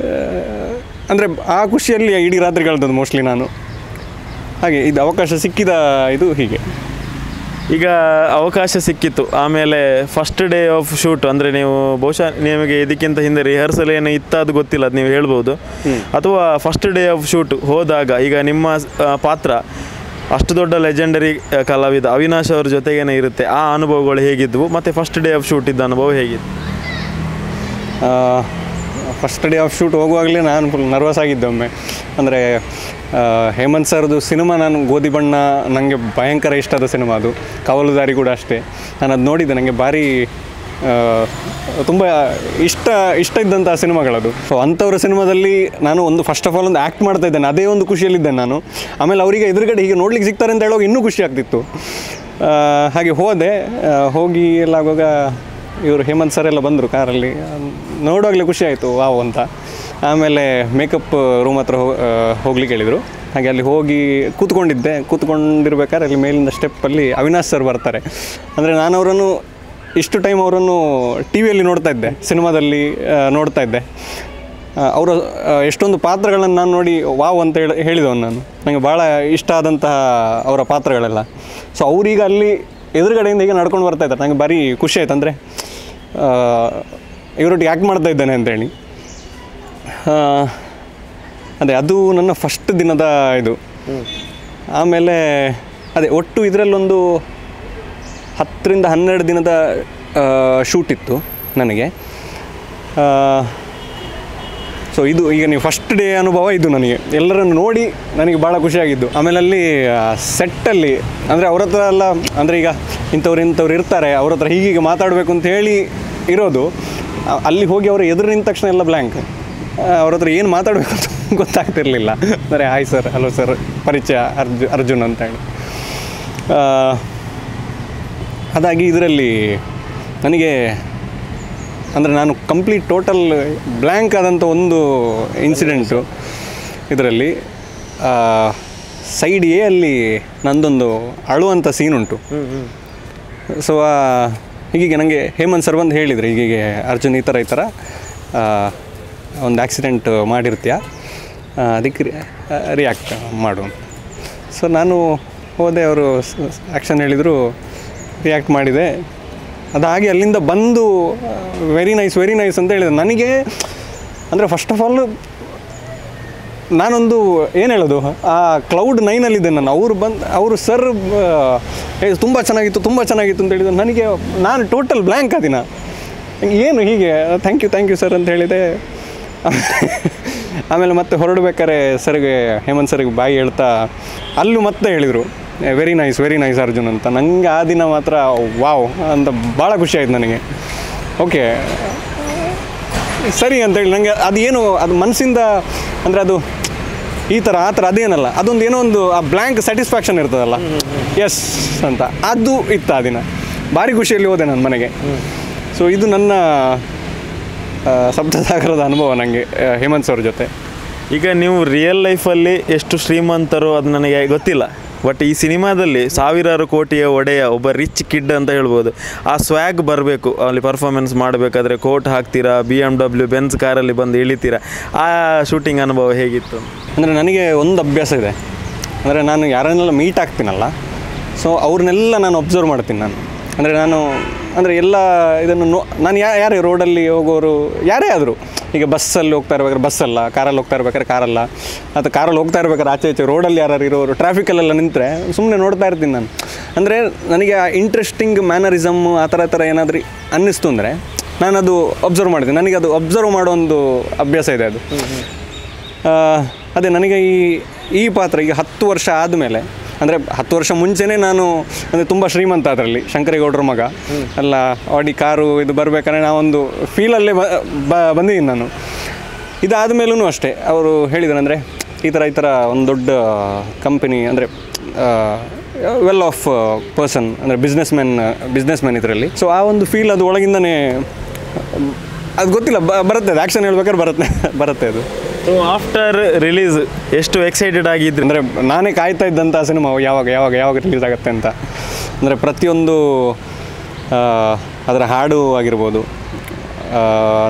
ಅಂದರೆ ಆ ಖುಷಿಯಲ್ಲಿ ಇಡೀ ರಾತ್ರಿ ಕಳೆದದ್ದು ಮೋಸ್ಟ್ಲಿ ನಾನು. ಹಾಗೆ ಇದು ಅವಕಾಶ ಸಿಕ್ಕಿದ ಇದು ಹೀಗೆ.
ಈಗ ಅವಕಾಶ ಸಿಕ್ಕಿತ್ತು, ಆಮೇಲೆ ಫಸ್ಟ್ ಡೇ ಆಫ್ ಶೂಟ್, ಅಂದರೆ ನೀವು ಬಹುಶಃ ನಿಮಗೆ ಇದಕ್ಕಿಂತ ಹಿಂದೆ ರಿಹರ್ಸಲ್ ಏನು ಇತ್ತಾದು ಗೊತ್ತಿಲ್ಲ, ಅದು ನೀವು ಹೇಳ್ಬೋದು. ಅಥವಾ ಫಸ್ಟ್ ಡೇ ಆಫ್ ಶೂಟ್ ಹೋದಾಗ ಈಗ ನಿಮ್ಮ ಪಾತ್ರ ಅಷ್ಟು ದೊಡ್ಡ ಲೆಜೆಂಡರಿ ಕಲಾವಿದ ಅವಿನಾಶ್ ಅವ್ರ ಜೊತೆಗೇನೆ ಇರುತ್ತೆ, ಆ ಅನುಭವಗಳು ಹೇಗಿದ್ವು? ಮತ್ತು ಫಸ್ಟ್ ಡೇ ಆಫ್ ಶೂಟ್ ಇದ್ದ ಅನುಭವ ಹೇಗಿತ್ತು?
ಫಸ್ಟ್ ಡೇ ಆಫ್ ಶೂಟ್ ಹೋಗುವಾಗಲೇ ನಾನು ಫುಲ್ ನರ್ವಸ್ ಆಗಿದ್ದೆ ಒಮ್ಮೆ. ಅಂದರೆ ಹೇಮಂತ್ ಸರ್ದು ಸಿನಿಮಾ, ನಾನು ಗೋಧಿ ಬಣ್ಣ ನನಗೆ ಭಯಂಕರ ಇಷ್ಟದ ಸಿನಿಮಾ ಅದು. ಕವಲುದಾರಿ ಕೂಡ ಅಷ್ಟೇ, ನಾನು ಅದು ನೋಡಿದ್ದೆ, ನನಗೆ ಭಾರಿ ತುಂಬ ಇಷ್ಟ ಇದ್ದಂಥ ಸಿನಿಮಾಗಳದು. ಸೊ ಅಂಥವ್ರ ಸಿನಿಮಾದಲ್ಲಿ ನಾನು ಒಂದು ಫಸ್ಟ್ ಆಫ್ ಆಲ್ ಒಂದು ಆ್ಯಕ್ಟ್ ಮಾಡ್ತಾ ಇದ್ದೇನೆ, ಅದೇ ಒಂದು ಖುಷಿಯಲ್ಲಿದ್ದೇನೆ ನಾನು. ಆಮೇಲೆ ಅವರಿಗೆ ಎದುರುಗಡೆ ಹೀಗೆ ನೋಡ್ಲಿಕ್ಕೆ ಸಿಗ್ತಾರೆ ಅಂತ ಹೇಳುವಾಗ ಇನ್ನೂ ಖುಷಿ ಆಗ್ತಿತ್ತು. ಹಾಗೆ ಹೋಗಿ ಎಲ್ಲ ಆಗುವಾಗ ಇವರು ಹೇಮಂತ್ ಸರ್ ಎಲ್ಲ ಬಂದರು ಕಾರಲ್ಲಿ, ನೋಡುವಾಗಲೇ ಖುಷಿ ಆಯಿತು ವಾವ್ ಅಂತ. ಆಮೇಲೆ ಮೇಕಪ್ ರೂಮ್ ಹತ್ರ ಹೋಗ್ಲಿಕ್ಕೆ ಹೇಳಿದರು. ಹಾಗೆ ಅಲ್ಲಿ ಹೋಗಿ ಕೂತ್ಕೊಂಡಿರ್ಬೇಕಾದ್ರೆ ಅಲ್ಲಿ ಮೇಲಿಂದ ಸ್ಟೆಪ್ಪಲ್ಲಿ ಅವಿನಾಶ್ ಸರ್ ಬರ್ತಾರೆ. ಅಂದರೆ ನಾನು ಅವರನ್ನು ಇಷ್ಟು ಟೈಮ್ ಅವರನ್ನು ಟಿ ವಿಯಲ್ಲಿ ನೋಡ್ತಾ ಇದ್ದೆ, ಸಿನಿಮಾದಲ್ಲಿ ನೋಡ್ತಾ ಇದ್ದೆ. ಅವರ ಎಷ್ಟೊಂದು ಪಾತ್ರಗಳನ್ನು ನಾನು ನೋಡಿ ವಾವ್ ಅಂತ ಹೇಳಿದವನು ನಾನು. ನನಗೆ ಭಾಳ ಇಷ್ಟ ಆದಂತಹ ಅವರ ಪಾತ್ರಗಳೆಲ್ಲ. ಸೊ ಅವರೀಗ ಅಲ್ಲಿ ಎದುರುಗಡೆಯಿಂದ ಈಗ ನಡ್ಕೊಂಡು ಬರ್ತಾ ಇದ್ದಾರೆ. ನನಗೆ ಭಾರಿ ಖುಷಿ ಆಯ್ತು. ಅಂದರೆ ಇವರೊಟ್ಟಿಗೆ ಆ್ಯಕ್ಟ್ ಮಾಡ್ತಾ ಇದ್ದೇನೆ ಅಂತೇಳಿ. ಅದೇ ಅದು ನನ್ನ ಫಸ್ಟ್ ದಿನದ ಇದು. ಆಮೇಲೆ ಅದೇ ಒಟ್ಟು ಇದರಲ್ಲೊಂದು 10-12 ದಿನದ ಶೂಟ್ ಇತ್ತು ನನಗೆ. ಸೊ ಇದು ಈಗ ನೀವು ಫಸ್ಟ್ ಡೇ ಅನುಭವ ಇದು ನನಗೆ. ಎಲ್ಲರನ್ನು ನೋಡಿ ನನಗೆ ಭಾಳ ಖುಷಿಯಾಗಿದ್ದು. ಆಮೇಲೆ ಅಲ್ಲಿ ಸೆಟ್ಟಲ್ಲಿ ಅಂದರೆ ಅವ್ರ ಹತ್ರ ಎಲ್ಲ, ಅಂದರೆ ಈಗ ಇಂಥವ್ರು ಇರ್ತಾರೆ, ಅವ್ರ ಹತ್ರ ಹೀಗೆ ಮಾತಾಡಬೇಕು ಅಂತ ಹೇಳಿ ಇರೋದು. ಅಲ್ಲಿ ಹೋಗಿ ಅವರು ಎದುರು ನಿಂತ ತಕ್ಷಣ ಎಲ್ಲ ಬ್ಲ್ಯಾಂಕ್. ಅವ್ರ ಹತ್ರ ಏನು ಮಾತಾಡಬೇಕು ಅಂತ ಗೊತ್ತಾಗ್ತಿರ್ಲಿಲ್ಲ. ಅಂದರೆ ಹಾಯ್ ಸರ್, ಹಲೋ ಸರ್, ಪರಿಚಯ ಅರ್ಜುನ್ ಅಂತ ಹೇಳಿ. ಅದಾಗಿ ಇದರಲ್ಲಿ ನನಗೆ ಅಂದರೆ ನಾನು ಕಂಪ್ಲೀಟ್ ಟೋಟಲ್ ಬ್ಲ್ಯಾಂಕ್ ಆದಂಥ ಒಂದು ಇನ್ಸಿಡೆಂಟು ಇದರಲ್ಲಿ. ಸೈಡ್ ಎ ಅಲ್ಲಿ ನಂದೊಂದು ಅಳುವಂಥ ಸೀನ್ ಉಂಟು. ಸೊ ಹೀಗೆ ನನಗೆ ಹೇಮಂತ್ ಸರ್ ಬಂದು ಹೇಳಿದರು, ಹೀಗೆ ಅರ್ಜುನ್ ಈ ಥರ ಒಂದು ಆಕ್ಸಿಡೆಂಟ್ ಮಾಡಿರ್ತೀಯ, ಅದಕ್ಕೆ ರಿಯಾಕ್ಟ್ ಮಾಡು. ಸೊ ನಾನು ಹೋದೆ, ಅವರು ಆ್ಯಕ್ಷನ್ ಹೇಳಿದರು, ರಿಯಾಕ್ಟ್ ಮಾಡಿದೆ. ಅದಾಗಿ ಅಲ್ಲಿಂದ ಬಂದು ವೆರಿ ನೈಸ್ ಅಂತ ಹೇಳಿದೆ. ನನಗೆ ಅಂದರೆ ಫಸ್ಟ್ ಆಫ್ ಆಲ್ ನಾನೊಂದು ಏನು ಹೇಳೋದು, ಆ Cloud9 ನಾನು. ಅವರು ಸರ್ ತುಂಬ ಚೆನ್ನಾಗಿತ್ತು ಅಂತ ಹೇಳಿದ್ರು. ನಾನು ಟೋಟಲ್ ಬ್ಲ್ಯಾಂಕ್ ಆದಿನ, ಏನು ಹೀಗೆ ಥ್ಯಾಂಕ್ ಯು ಸರ್ ಅಂತ ಹೇಳಿದೆ. ಆಮೇಲೆ ಮತ್ತೆ ಹೊರಡ್ಬೇಕಾದ್ರೆ ಸರ್ಗೆ, ಹೇಮಂತ್ ಸರ್ಗೆ ಬಾಯಿ ಹೇಳ್ತಾ ಅಲ್ಲೂ ಮತ್ತೆ ಹೇಳಿದರು ವೆರಿ ನೈಸ್ ಅರ್ಜುನ್ ಅಂತ. ನನಗೆ ಆ ದಿನ ಮಾತ್ರ ವಾವ್ ಅಂತ ಭಾಳ ಖುಷಿ ಆಯ್ತು ನನಗೆ. ಓಕೆ ಸರಿ ಅಂತೇಳಿ ನನಗೆ ಅದು ಮನಸ್ಸಿಂದ, ಅಂದರೆ ಅದು ಈ ಥರ ಆ ಥರ ಅದೇನಲ್ಲ, ಅದೊಂದು ಏನೋ ಒಂದು ಆ ಬ್ಲ್ಯಾಂಕ್ ಸ್ಯಾಟಿಸ್ಫ್ಯಾಕ್ಷನ್ ಇರ್ತದಲ್ಲ, ಎಸ್ ಅಂತ, ಅದು ಇತ್ತು ಆ ದಿನ. ಭಾರಿ ಖುಷಿಯಲ್ಲಿ ಹೋದೆ ನಾನು ಮನೆಗೆ. ಸೊ ಇದು ನನ್ನ ಸಪ್ತಸಾಗರದ ಅನುಭವ ನನಗೆ ಹೇಮಂತ್ ಅವ್ರ ಜೊತೆ.
ಈಗ ನೀವು ರಿಯಲ್ ಲೈಫಲ್ಲಿ ಎಷ್ಟು ಶ್ರೀಮಂತರು ಅದು ನನಗೆ ಗೊತ್ತಿಲ್ಲ, ಬಟ್ ಈ ಸಿನಿಮಾದಲ್ಲಿ ಸಾವಿರಾರು ಕೋಟಿಯ ಒಡೆಯ ಒಬ್ಬ ರಿಚ್ ಕಿಡ್ ಅಂತ ಹೇಳ್ಬೋದು. ಆ ಸ್ವ್ಯಾಗ್ ಬರಬೇಕು ಅಲ್ಲಿ ಪರ್ಫಾರ್ಮೆನ್ಸ್ ಮಾಡಬೇಕಾದ್ರೆ. ಕೋಟ್ ಹಾಕ್ತೀರಾ, BMW ಬೆನ್ಸ್ ಕಾರಲ್ಲಿ ಬಂದು ಇಳಿತೀರಾ. ಆ ಶೂಟಿಂಗ್ ಅನುಭವ ಹೇಗಿತ್ತು?
ಅಂದರೆ ನನಗೆ ಒಂದು ಅಭ್ಯಾಸ ಇದೆ, ಅಂದರೆ ನಾನು ಯಾರನ್ನೆಲ್ಲ ಮೀಟ್ ಆಗ್ತೀನಲ್ಲ, ಸೊ ಅವ್ರನ್ನೆಲ್ಲ ನಾನು ಅಬ್ಸರ್ವ್ ಮಾಡ್ತೀನಿ ನಾನು. ಅಂದರೆ ಎಲ್ಲ ಇದನ್ನು ನಾನು ಯಾರೇ ರೋಡಲ್ಲಿ ಹೋಗೋರು ಯಾರೇ ಆದರೂ, ಈಗ ಬಸ್ಸಲ್ಲಿ ಹೋಗ್ತಾ ಇರ್ಬೇಕಾದ್ರೆ ಬಸ್ಸಲ್ಲ, ಕಾರಲ್ಲಿ ಹೋಗ್ತಾ ಇರ್ಬೇಕಾದ್ರೆ ಕಾರಲ್ಲ, ಅಥವಾ ಕಾರಲ್ಲಿ ಹೋಗ್ತಾ ಇರ್ಬೇಕಾದ್ರೆ ಆಚೆ ರೋಡಲ್ಲಿ ಯಾರು ಇರೋರು ಟ್ರಾಫಿಕಲ್ಲೆಲ್ಲ ನಿಂತರೆ ಸುಮ್ಮನೆ ನೋಡ್ತಾ ಇರ್ತೀನಿ ನಾನು. ಅಂದರೆ ನನಗೆ ಆ ಇಂಟ್ರೆಸ್ಟಿಂಗ್ ಮ್ಯಾನರಿಸಮ್ಮು ಆ ಥರ ಏನಾದರೂ ಅನ್ನಿಸ್ತು ಅಂದರೆ ನಾನು ಅದು ಅಬ್ಸರ್ವ್ ಮಾಡ್ತೀನಿ. ನನಗೆ ಅದು ಅಬ್ಸರ್ವ್ ಮಾಡೋ ಒಂದು ಅಭ್ಯಾಸ ಇದೆ. ಅದು ಅದೇ ನನಗೆ ಈ ಪಾತ್ರ ಈಗ 10 ವರ್ಷ ಆದಮೇಲೆ, ಅಂದರೆ 10 ವರ್ಷ ಮುಂಚೆನೇ ನಾನು ಅಂದರೆ ತುಂಬ ಶ್ರೀಮಂತ, ಅದರಲ್ಲಿ ಶಂಕರೇಗೌಡರ ಮಗ ಎಲ್ಲ, ಆಡಿ ಕಾರು ಇದು ಬರಬೇಕಾದ್ರೆ ನಾವೊಂದು ಫೀಲಲ್ಲೇ ಬಂದಿದ್ದೀನಿ ನಾನು. ಇದಾದ ಮೇಲೂ ಅಷ್ಟೇ ಅವರು ಹೇಳಿದ್ರು, ಅಂದರೆ ಈ ಥರ ಒಂದು ದೊಡ್ಡ ಕಂಪನಿ, ಅಂದರೆ ವೆಲ್ ಆಫ್ ಪರ್ಸನ್, ಅಂದರೆ ಬಿಸ್ನೆಸ್ ಮ್ಯಾನ್ ಇದರಲ್ಲಿ. ಸೊ ಆ ಒಂದು ಫೀಲ್ ಅದು ಒಳಗಿಂದನೇ, ಅದು ಗೊತ್ತಿಲ್ಲ, ಬರುತ್ತೆ, ಅದು ಆ್ಯಕ್ಷನ್ ಹೇಳ್ಬೇಕಾದ್ರೆ ಬರುತ್ತೆ ಅದು.
ಸೊ ಆಫ್ಟರ್ ರಿಲೀಸ್ ಎಷ್ಟು ಎಕ್ಸೈಟೆಡ್ ಆಗಿದ್ರಿ?
ಅಂದರೆ ನಾನೇ ಕಾಯ್ತಾ ಇದ್ದಂಥ ಸಿನಿಮಾ ಯಾವಾಗ ರಿಲೀಸ್ ಆಗುತ್ತೆ ಅಂತ. ಅಂದರೆ ಪ್ರತಿಯೊಂದು ಅದರ ಹಾಡು ಆಗಿರ್ಬೋದು,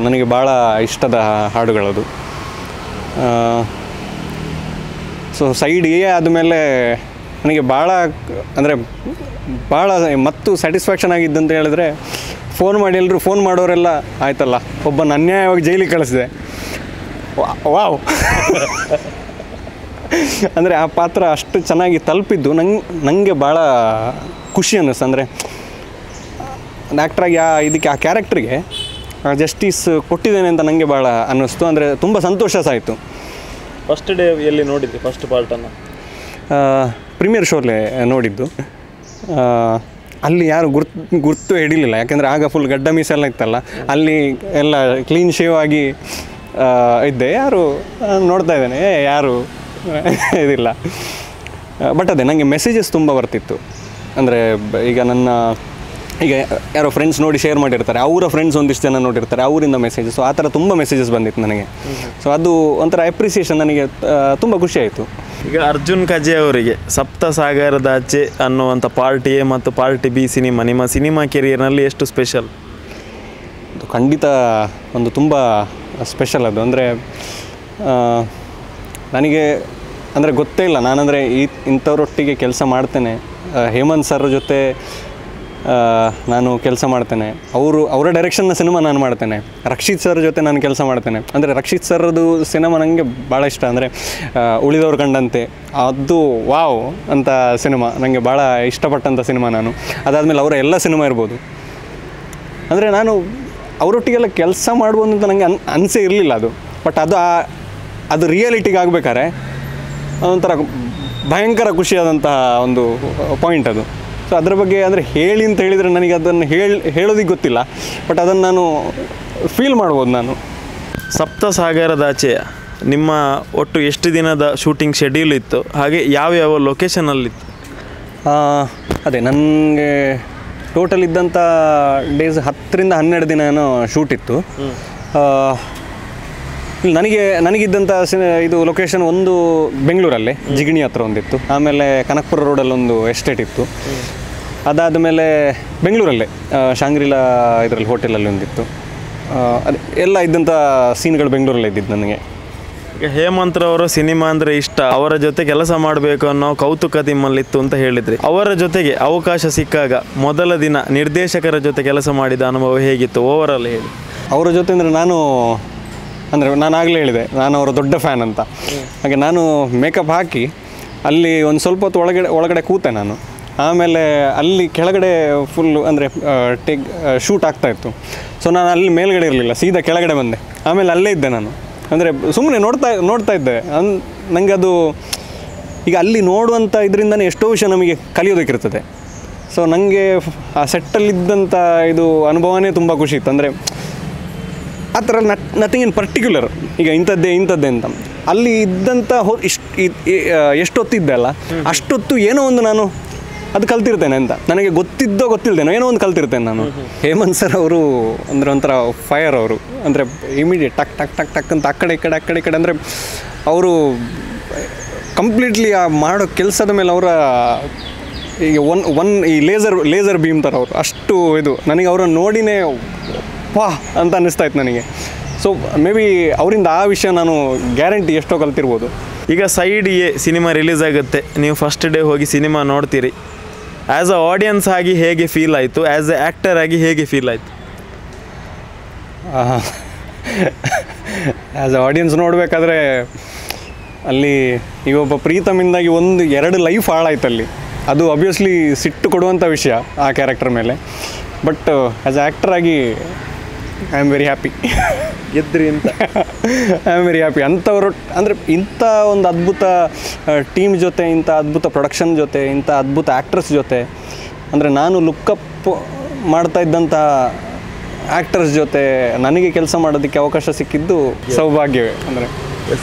ನನಗೆ ಭಾಳ ಇಷ್ಟದ ಹಾಡುಗಳದು. ಸೊ ಸೈಡ್ ಎ ಆದಮೇಲೆ ನನಗೆ ಭಾಳ ಮತ್ತು ಸ್ಯಾಟಿಸ್ಫ್ಯಾಕ್ಷನ್ ಆಗಿದ್ದಂತ ಹೇಳಿದ್ರೆ, ಎಲ್ಲರೂ ಫೋನ್ ಮಾಡೋರೆಲ್ಲ ಆಯ್ತಲ್ಲ, ಒಬ್ಬನ ಅನ್ಯಾಯವಾಗಿ ಜೈಲಿಗೆ ಕಳಿಸಿದೆ, ವಾವ್. ಅಂದರೆ ಆ ಪಾತ್ರ ಅಷ್ಟು ಚೆನ್ನಾಗಿ ತಲುಪಿದ್ದು ನನಗೆ ಭಾಳ ಖುಷಿ ಅನ್ನಿಸ್ತು. ಅಂದರೆ ಆ್ಯಕ್ಟ್ರಾಗಿ ಆ ಕ್ಯಾರೆಕ್ಟ್ರಿಗೆ ಜಸ್ಟಿಸ್ ಕೊಟ್ಟಿದ್ದೇನೆ ಅಂತ ನನಗೆ ಭಾಳ ಅನ್ನಿಸ್ತು. ಅಂದರೆ ತುಂಬ ಸಂತೋಷ ಸಹ ಆಯಿತು.
ಫಸ್ಟ್ ಡೇ ಎಲ್ಲಿ ನೋಡಿದ್ವಿ ಫಸ್ಟ್ ಪಾರ್ಟನ್ನು?
ಪ್ರೀಮಿಯರ್ ಶೋಲ್ಲೇ ನೋಡಿದ್ದು. ಅಲ್ಲಿ ಯಾರು ಗುರ್ತು ಹಿಡಿಲಿಲ್ಲ, ಯಾಕೆಂದರೆ ಆಗ ಫುಲ್ ಗಡ್ಡ ಮೀಸೆಲ್ಲ ಇತ್ತಲ್ಲ, ಅಲ್ಲಿ ಎಲ್ಲ ಕ್ಲೀನ್ ಶೇವ್ ಆಗಿ ಇದ್ದೆ. ಯಾರು ನೋಡ್ತಾ ಇದ್ದೇನೆ, ಯಾರು ಇದಿಲ್ಲ. ಬಟ್ ಅದೇ ನನಗೆ ಮೆಸೇಜಸ್ ತುಂಬ ಬರ್ತಿತ್ತು. ಅಂದರೆ ಈಗ ಯಾರೋ ಫ್ರೆಂಡ್ಸ್ ನೋಡಿ ಶೇರ್ ಮಾಡಿರ್ತಾರೆ, ಅವರ ಫ್ರೆಂಡ್ಸ್ ಒಂದಿಷ್ಟು ಜನ ನೋಡಿರ್ತಾರೆ, ಅವರಿಂದ ಮೆಸೇಜಸ್, ಆ ಥರ ತುಂಬ ಮೆಸೇಜಸ್ ಬಂದಿತ್ತು ನನಗೆ. ಸೊ ಅದು ಒಂಥರ ಅಪ್ರಿಸಿಯೇಷನ್, ನನಗೆ ತುಂಬ ಖುಷಿ ಆಯಿತು.
ಈಗ ಅರ್ಜುನ್ ಕಜೆ ಅವರಿಗೆ ಸಪ್ತ ಸಾಗರದಾಚೆ ಅನ್ನುವಂಥ ಪಾರ್ಟ್ ಎ ಮತ್ತು ಪಾರ್ಟ್ ಬಿ ಸಿನಿಮಾ ನಿಮ್ಮ ಸಿನಿಮಾ ಕೆರಿಯರ್ನಲ್ಲಿ ಎಷ್ಟು ಸ್ಪೆಷಲ್?
ಅದು ಖಂಡಿತ ಒಂದು ತುಂಬ ಸ್ಪೆಷಲ್. ಅದು ಅಂದರೆ ನನಗೆ ಗೊತ್ತೇ ಇಲ್ಲ, ನಾನಂದರೆ ಇಂಥವ್ರೊಟ್ಟಿಗೆ ಕೆಲಸ ಮಾಡ್ತೇನೆ. ಹೇಮಂತ್ ಸರ್ ಜೊತೆ ನಾನು ಕೆಲಸ ಮಾಡ್ತೇನೆ, ಅವರ ಡೈರೆಕ್ಷನ್ನ ಸಿನಿಮಾ ನಾನು ಮಾಡ್ತೇನೆ. ರಕ್ಷಿತ್ ಸರ್ ಜೊತೆ ನಾನು ಕೆಲಸ ಮಾಡ್ತೇನೆ. ಅಂದರೆ ರಕ್ಷಿತ್ ಸರ್ದು ಸಿನಿಮಾ ನನಗೆ ಭಾಳ ಇಷ್ಟ. ಅಂದರೆ ಉಳಿದವರು ಕಂಡಂತೆ, ಅದು ವಾವ್ ಅಂತ ಸಿನಿಮಾ ನನಗೆ ಭಾಳ ಇಷ್ಟಪಟ್ಟಂಥ ಸಿನಿಮಾ. ಅದಾದಮೇಲೆ ಅವರ ಎಲ್ಲ ಸಿನಿಮಾ ಇರ್ಬೋದು. ಅಂದರೆ ನಾನು ಅವರೊಟ್ಟಿಗೆಲ್ಲ ಕೆಲಸ ಮಾಡ್ಬೋದು ಅಂತ ನನಗೆ ಅನಿಸೇ ಇರಲಿಲ್ಲ ಅದು. ಬಟ್ ಅದು ರಿಯಾಲಿಟಿಗೆ ಆಗಬೇಕಾದ್ರೆ ಒಂಥರ ಭಯಂಕರ ಖುಷಿಯಾದಂತಹ ಒಂದು ಪಾಯಿಂಟ್ ಅದು. ಸೊ ಅದ್ರ ಬಗ್ಗೆ ಹೇಳಿ ಅಂತ ಹೇಳಿದರೆ ನನಗೆ ಅದನ್ನು ಹೇಳೋದಕ್ಕೆ ಗೊತ್ತಿಲ್ಲ. ಬಟ್ ಅದನ್ನು ನಾನು ಫೀಲ್ ಮಾಡ್ಬೋದು. ನಾನು
ಸಪ್ತ ಸಾಗರದಾಚೆಯ ನಿಮ್ಮ ಒಟ್ಟು ಎಷ್ಟು ದಿನದ ಶೂಟಿಂಗ್ ಶೆಡ್ಯೂಲ್ ಇತ್ತು, ಹಾಗೆ ಯಾವ್ಯಾವ ಲೊಕೇಶನಲ್ಲಿತ್ತು?
ಅದೇ ನನಗೆ ಟೋಟಲ್ ಇದ್ದಂಥ ಡೇಸ್ 10 ರಿಂದ 12 ದಿನ ಏನೋ ಶೂಟ್ ಇತ್ತು. ನನಗಿದ್ದಂಥ ಇದು ಲೊಕೇಶನ್ ಒಂದು ಬೆಂಗಳೂರಲ್ಲಿ ಜಿಗಣಿ ಹತ್ರ ಒಂದಿತ್ತು. ಆಮೇಲೆ ಕನಕಪುರ ರೋಡಲ್ಲಿ ಒಂದು ಎಸ್ಟೇಟ್ ಇತ್ತು. ಅದಾದಮೇಲೆ ಬೆಂಗಳೂರಲ್ಲೇ ಶಾಂಗ್ರಿಲಾ ಇದರಲ್ಲಿ ಹೋಟೆಲಲ್ಲಿ ಒಂದಿತ್ತು. ಅದೇ ಎಲ್ಲ ಇದ್ದಂಥ ಸೀನ್ಗಳು ಬೆಂಗಳೂರಲ್ಲೇ ಇದ್ದಿದ್ದು ನನಗೆ.
ಈಗ ಹೇಮಂತ್ರವರ ಸಿನಿಮಾ ಅಂದರೆ ಇಷ್ಟ, ಅವರ ಜೊತೆ ಕೆಲಸ ಮಾಡಬೇಕು ಅನ್ನೋ ಕೌತುಕ ನಿಮ್ಮಲ್ಲಿತ್ತು ಅಂತ ಹೇಳಿದ್ರಿ. ಅವರ ಜೊತೆಗೆ ಅವಕಾಶ ಸಿಕ್ಕಾಗ ಮೊದಲ ದಿನ ನಿರ್ದೇಶಕರ ಜೊತೆ ಕೆಲಸ ಮಾಡಿದ ಅನುಭವ ಹೇಗಿತ್ತು ಓವರಾಲ್ ಹೇಳಿ?
ಅವರ ಜೊತೆ ಅಂದರೆ ನಾನು ಅಂದರೆ ನಾನು ಆಗಲೇ ಹೇಳಿದೆ ನಾನು ಅವರ ದೊಡ್ಡ ಫ್ಯಾನ್ ಅಂತ. ಹಾಗೆ ನಾನು ಮೇಕಪ್ ಹಾಕಿ ಅಲ್ಲಿ ಒಂದು ಸ್ವಲ್ಪ ಹೊತ್ತು ಒಳಗಡೆ ಕೂತೆ ನಾನು. ಆಮೇಲೆ ಅಲ್ಲಿ ಕೆಳಗಡೆ ಫುಲ್ಲು ಅಂದರೆ ಶೂಟ್ ಆಗ್ತಾಯಿತ್ತು. ಸೊ ನಾನು ಅಲ್ಲಿ ಮೇಲ್ಗಡೆ ಇರಲಿಲ್ಲ, ಸೀದಾ ಕೆಳಗಡೆ ಬಂದೆ. ಆಮೇಲೆ ಅಲ್ಲೇ ಇದ್ದೆ ನಾನು, ಅಂದರೆ ಸುಮ್ಮನೆ ನೋಡ್ತಾ ಇದ್ದೆ. ನನಗೆ ಅದು ಈಗ ಅಲ್ಲಿ ನೋಡುವಂಥ ಇದರಿಂದನೇ ಎಷ್ಟೋ ವಿಷಯ ನಮಗೆ ಕಲಿಯೋದಕ್ಕಿರ್ತದೆ. ಸೊ ನನಗೆ ಆ ಸೆಟ್ಟಲ್ಲಿದ್ದಂಥ ಇದು ಅನುಭವನೇ ತುಂಬ ಖುಷಿ ಇತ್ತು. ಅಂದರೆ ಆ ಥರ ನಥಿಂಗ್ ಇನ್ ಪರ್ಟಿಕ್ಯುಲರ್ ಈಗ ಇಂಥದ್ದೇ ಅಂತ ಅಲ್ಲಿ ಇದ್ದಂಥ ಎಷ್ಟೊತ್ತಿದ್ದೆ ಅಲ್ಲ ಅಷ್ಟೊತ್ತು ಏನೋ ಒಂದು ನಾನು ಅದು ಕಲ್ತಿರ್ತೇನೆ ಅಂತ ನನಗೆ ಗೊತ್ತಿಲ್ದೇನೋ ಏನೋ ಒಂದು ಕಲ್ತಿರ್ತೇನೆ ನಾನು. ಹೇಮಂತ್ ಸರ್ ಅವರು ಅಂದರೆ ಒಂಥರ ಫೈರ್ ಅವರು, ಅಂದರೆ ಇಮಿಡಿಯೇಟ್ ಟಕ್ ಟಕ್ ಟಕ್ ಟಕ್ ಅಂತ ಆ ಕಡೆ ಈ ಕಡೆ ಅಂದರೆ ಅವರು ಕಂಪ್ಲೀಟ್ಲಿ ಆ ಮಾಡೋ ಕೆಲಸದ ಮೇಲೆ ಅವರ ಈಗ ಈ ಲೇಸರ್ ಬೀಮ್ ಥರ ಅವರು ಅಷ್ಟು ಇದು ನನಗೆ ಅವರನ್ನು ನೋಡಿನೇ ವಾಹ್ ಅಂತ ಅನ್ನಿಸ್ತಾ ಇತ್ತು ನನಗೆ. ಸೊ ಮೇ ಬಿ ಅವರಿಂದ ಆ ವಿಷಯ ನಾನು ಗ್ಯಾರಂಟಿ ಎಷ್ಟೋ ಕಲ್ತಿರ್ಬೋದು.
ಈಗ ಸೈಡ್ ಎ ಸಿನಿಮಾ ರಿಲೀಸ್ ಆಗುತ್ತೆ, ನೀವು ಫಸ್ಟ್ ಡೇ ಹೋಗಿ ಸಿನಿಮಾ ನೋಡ್ತೀರಿ. ಆ್ಯಸ್ ಅ ಆಡಿಯನ್ಸ್ ಆಗಿ ಹೇಗೆ ಫೀಲ್ ಆಯಿತು, ಆ್ಯಸ್ ಎ ಆ್ಯಕ್ಟರ್ ಆಗಿ ಹೇಗೆ ಫೀಲ್ ಆಯಿತು?
ಆ್ಯಸ್ ಅ ಆಡಿಯನ್ಸ್ ನೋಡಬೇಕಾದ್ರೆ ಅಲ್ಲಿ ಈಗ ಒಬ್ಬ ಪ್ರೀತಮಿಂದಾಗಿ 1-2 ಲೈಫ್ ಹಾಳಾಯ್ತಲ್ಲಿ. ಅದು ಅಬ್ವಿಯಸ್ಲಿ ಸಿಟ್ಟು ಕೊಡುವಂಥ ವಿಷಯ ಆ ಕ್ಯಾರೆಕ್ಟರ್ ಮೇಲೆ. ಬಟ್ ಆ್ಯಸ್ ಅ ಆ್ಯಕ್ಟರ್ ಆಗಿ ಐ ಆಮ್ ವೆರಿ ಹ್ಯಾಪಿ.
ಗೆದ್ರಿ ಅಂತ
ಐ ಆಮ್ ವೆರಿ ಹ್ಯಾಪಿ. ಅಂಥವರು ಅಂದರೆ ಇಂಥ ಒಂದು ಅದ್ಭುತ ಟೀಮ್ ಜೊತೆ, ಇಂಥ ಅದ್ಭುತ ಪ್ರೊಡಕ್ಷನ್ ಜೊತೆ, ಇಂಥ ಅದ್ಭುತ ಆ್ಯಕ್ಟರ್ಸ್ ಜೊತೆ, ಅಂದರೆ ನಾನು ಲುಕ್ಕಪ್ ಮಾಡ್ತಾ ಇದ್ದಂಥ ಆ್ಯಕ್ಟರ್ಸ್ ಜೊತೆ ನನಗೆ ಕೆಲಸ ಮಾಡೋದಕ್ಕೆ ಅವಕಾಶ ಸಿಕ್ಕಿದ್ದು ಸೌಭಾಗ್ಯವೇ. ಅಂದರೆ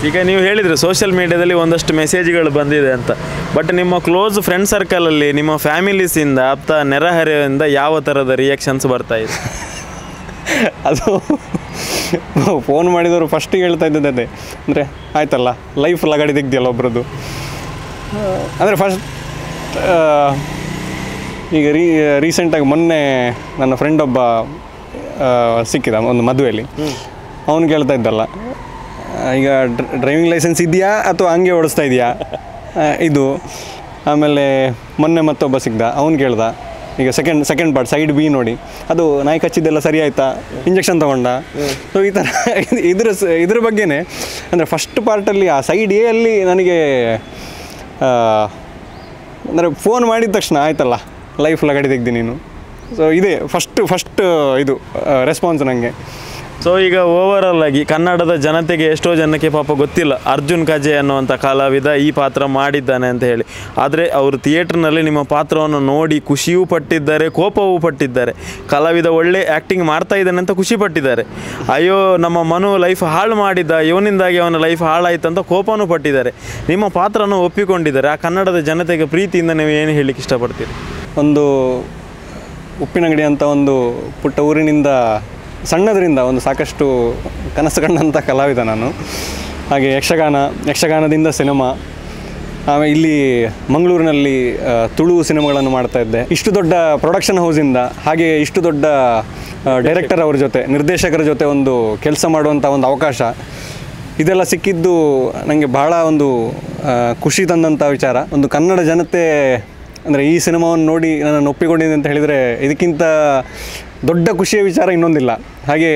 ಈಗ ನೀವು ಹೇಳಿದರೆ ಸೋಷಿಯಲ್ ಮೀಡಿಯಾದಲ್ಲಿ ಒಂದಷ್ಟು ಮೆಸೇಜ್ಗಳು ಬಂದಿದೆ ಅಂತ, ಬಟ್ ನಿಮ್ಮ ಕ್ಲೋಸ್ ಫ್ರೆಂಡ್ ಸರ್ಕಲಲ್ಲಿ ನಿಮ್ಮ ಫ್ಯಾಮಿಲೀಸಿಂದ ಅಥವಾ ನೆರೆಹೊರೆಯಿಂದ ಯಾವ ಥರದ ರಿಯಾಕ್ಷನ್ಸ್ ಬರ್ತಾ ಇದೆ?
ಅದು ಫೋನ್ ಮಾಡಿದವರು ಫಸ್ಟಿಗೆ ಹೇಳ್ತಾ ಇದ್ದದ್ದು ಅದೇ, ಅಂದರೆ ಆಯ್ತಲ್ಲ ಲೈಫ್ ಲಗಾಡಿ ತೆಗ್ದಿಯಲ್ಲ ಒಬ್ರದ್ದು. ಅಂದರೆ ಫಸ್ಟ್ ಈಗ ರೀಸೆಂಟಾಗಿ ಮೊನ್ನೆ ನನ್ನ ಫ್ರೆಂಡ್ ಒಬ್ಬ ಸಿಕ್ಕಿದ ಒಂದು ಮದುವೆಯಲ್ಲಿ. ಅವನು ಕೇಳ್ತಾ ಇದ್ದಲ್ಲ, ಈಗ ಡ್ರೈವಿಂಗ್ ಲೈಸೆನ್ಸ್ ಇದೆಯಾ ಅಥವಾ ಹಂಗೆ ಓಡಿಸ್ತಾ ಇದೆಯಾ ಇದು. ಆಮೇಲೆ ಮೊನ್ನೆ ಮತ್ತೊಬ್ಬ ಸಿಗ್ದ, ಅವ್ನು ಕೇಳ್ದ ಈಗ ಸೆಕೆಂಡ್ ಪಾರ್ಟ್ ಸೈಡ್ ಬಿ ನೋಡಿ, ಅದು ನಾಯಿ ಕಚ್ಚಿದ್ದೆಲ್ಲ ಸರಿ ಆಯಿತಾ, ಇಂಜೆಕ್ಷನ್ ತೊಗೊಂಡ. ಸೊ ಈ ಥರ ಇದ್ರ ಬಗ್ಗೆನೇ ಅಂದರೆ ಫಸ್ಟ್ ಪಾರ್ಟಲ್ಲಿ ಆ ಸೈಡ್ ಎ ಅಲ್ಲಿ ನನಗೆ ಅಂದರೆ ಫೋನ್ ಮಾಡಿದ ತಕ್ಷಣ ಆಯ್ತಲ್ಲ ಲೈಫ್ ಲಗಾಡಿ ತೆಗ್ದಿ ನೀನು. ಸೊ ಇದೇ ಫಸ್ಟ್ ಇದು ರೆಸ್ಪಾನ್ಸ್ ನನಗೆ.
ಸೊ ಈಗ ಓವರಾಲ್ ಆಗಿ ಕನ್ನಡದ ಜನತೆಗೆ ಎಷ್ಟೋ ಜನಕ್ಕೆ ಪಾಪ ಗೊತ್ತಿಲ್ಲ ಅರ್ಜುನ್ ಕಜೆ ಅನ್ನುವಂಥ ಕಲಾವಿದ ಈ ಪಾತ್ರ ಮಾಡಿದ್ದಾನೆ ಅಂತ ಹೇಳಿ. ಆದರೆ ಅವರು ಥಿಯೇಟ್ರ್ನಲ್ಲಿ ನಿಮ್ಮ ಪಾತ್ರವನ್ನು ನೋಡಿ ಖುಷಿಯೂ ಪಟ್ಟಿದ್ದಾರೆ, ಕೋಪವೂ ಪಟ್ಟಿದ್ದಾರೆ. ಕಲಾವಿದ ಒಳ್ಳೆ ಆ್ಯಕ್ಟಿಂಗ್ ಮಾಡ್ತಾ ಇದ್ದಾನೆ ಅಂತ ಖುಷಿ ಪಟ್ಟಿದ್ದಾರೆ. ಅಯ್ಯೋ ನಮ್ಮ ಮನು ಲೈಫ್ ಹಾಳು ಮಾಡಿದ್ದ, ಇವನಿಂದಾಗಿ ಅವನ ಲೈಫ್ ಹಾಳಾಯಿತು ಅಂತ ಕೋಪನೂ ಪಟ್ಟಿದ್ದಾರೆ. ನಿಮ್ಮ ಪಾತ್ರವನ್ನು ಒಪ್ಪಿಕೊಂಡಿದ್ದಾರೆ. ಆ ಕನ್ನಡದ ಜನತೆಗೆ ಪ್ರೀತಿಯಿಂದ ನೀವು ಏನು ಹೇಳಲಿಕ್ಕೆ ಇಷ್ಟಪಡ್ತೀರಿ?
ಒಂದು ಉಪ್ಪಿನಂಗಡಿ ಅಂತ ಒಂದು ಪುಟ್ಟ ಊರಿನಿಂದ ಸಣ್ಣದರಿಂದ ಒಂದು ಸಾಕಷ್ಟು ಕನಸು ಕಂಡಂಥ ಕಲಾವಿದ ನಾನು. ಹಾಗೆ ಯಕ್ಷಗಾನದಿಂದ ಸಿನಿಮಾ, ಆಮೇಲೆ ಇಲ್ಲಿ ಮಂಗಳೂರಿನಲ್ಲಿ ತುಳು ಸಿನಿಮಾಗಳನ್ನು ಮಾಡ್ತಾಯಿದ್ದೆ. ಇಷ್ಟು ದೊಡ್ಡ ಪ್ರೊಡಕ್ಷನ್ ಹೌಸಿಂದ ಹಾಗೆ ಇಷ್ಟು ದೊಡ್ಡ ಡೈರೆಕ್ಟರ್ ಅವ್ರ ಜೊತೆ, ನಿರ್ದೇಶಕರ ಜೊತೆ ಒಂದು ಕೆಲಸ ಮಾಡುವಂಥ ಒಂದು ಅವಕಾಶ, ಇದೆಲ್ಲ ಸಿಕ್ಕಿದ್ದು ನನಗೆ ಬಹಳ ಒಂದು ಖುಷಿ ತಂದಂಥ ವಿಚಾರ. ಒಂದು ಕನ್ನಡ ಜನತೆ ಅಂದರೆ ಈ ಸಿನಿಮಾವನ್ನು ನೋಡಿ ನನ್ನನ್ನು ಒಪ್ಪಿಕೊಂಡಿದೆ ಅಂತ ಹೇಳಿದರೆ ಇದಕ್ಕಿಂತ ದೊಡ್ಡ ಖುಷಿಯ ವಿಚಾರ ಇನ್ನೊಂದಿಲ್ಲ. ಹಾಗೆ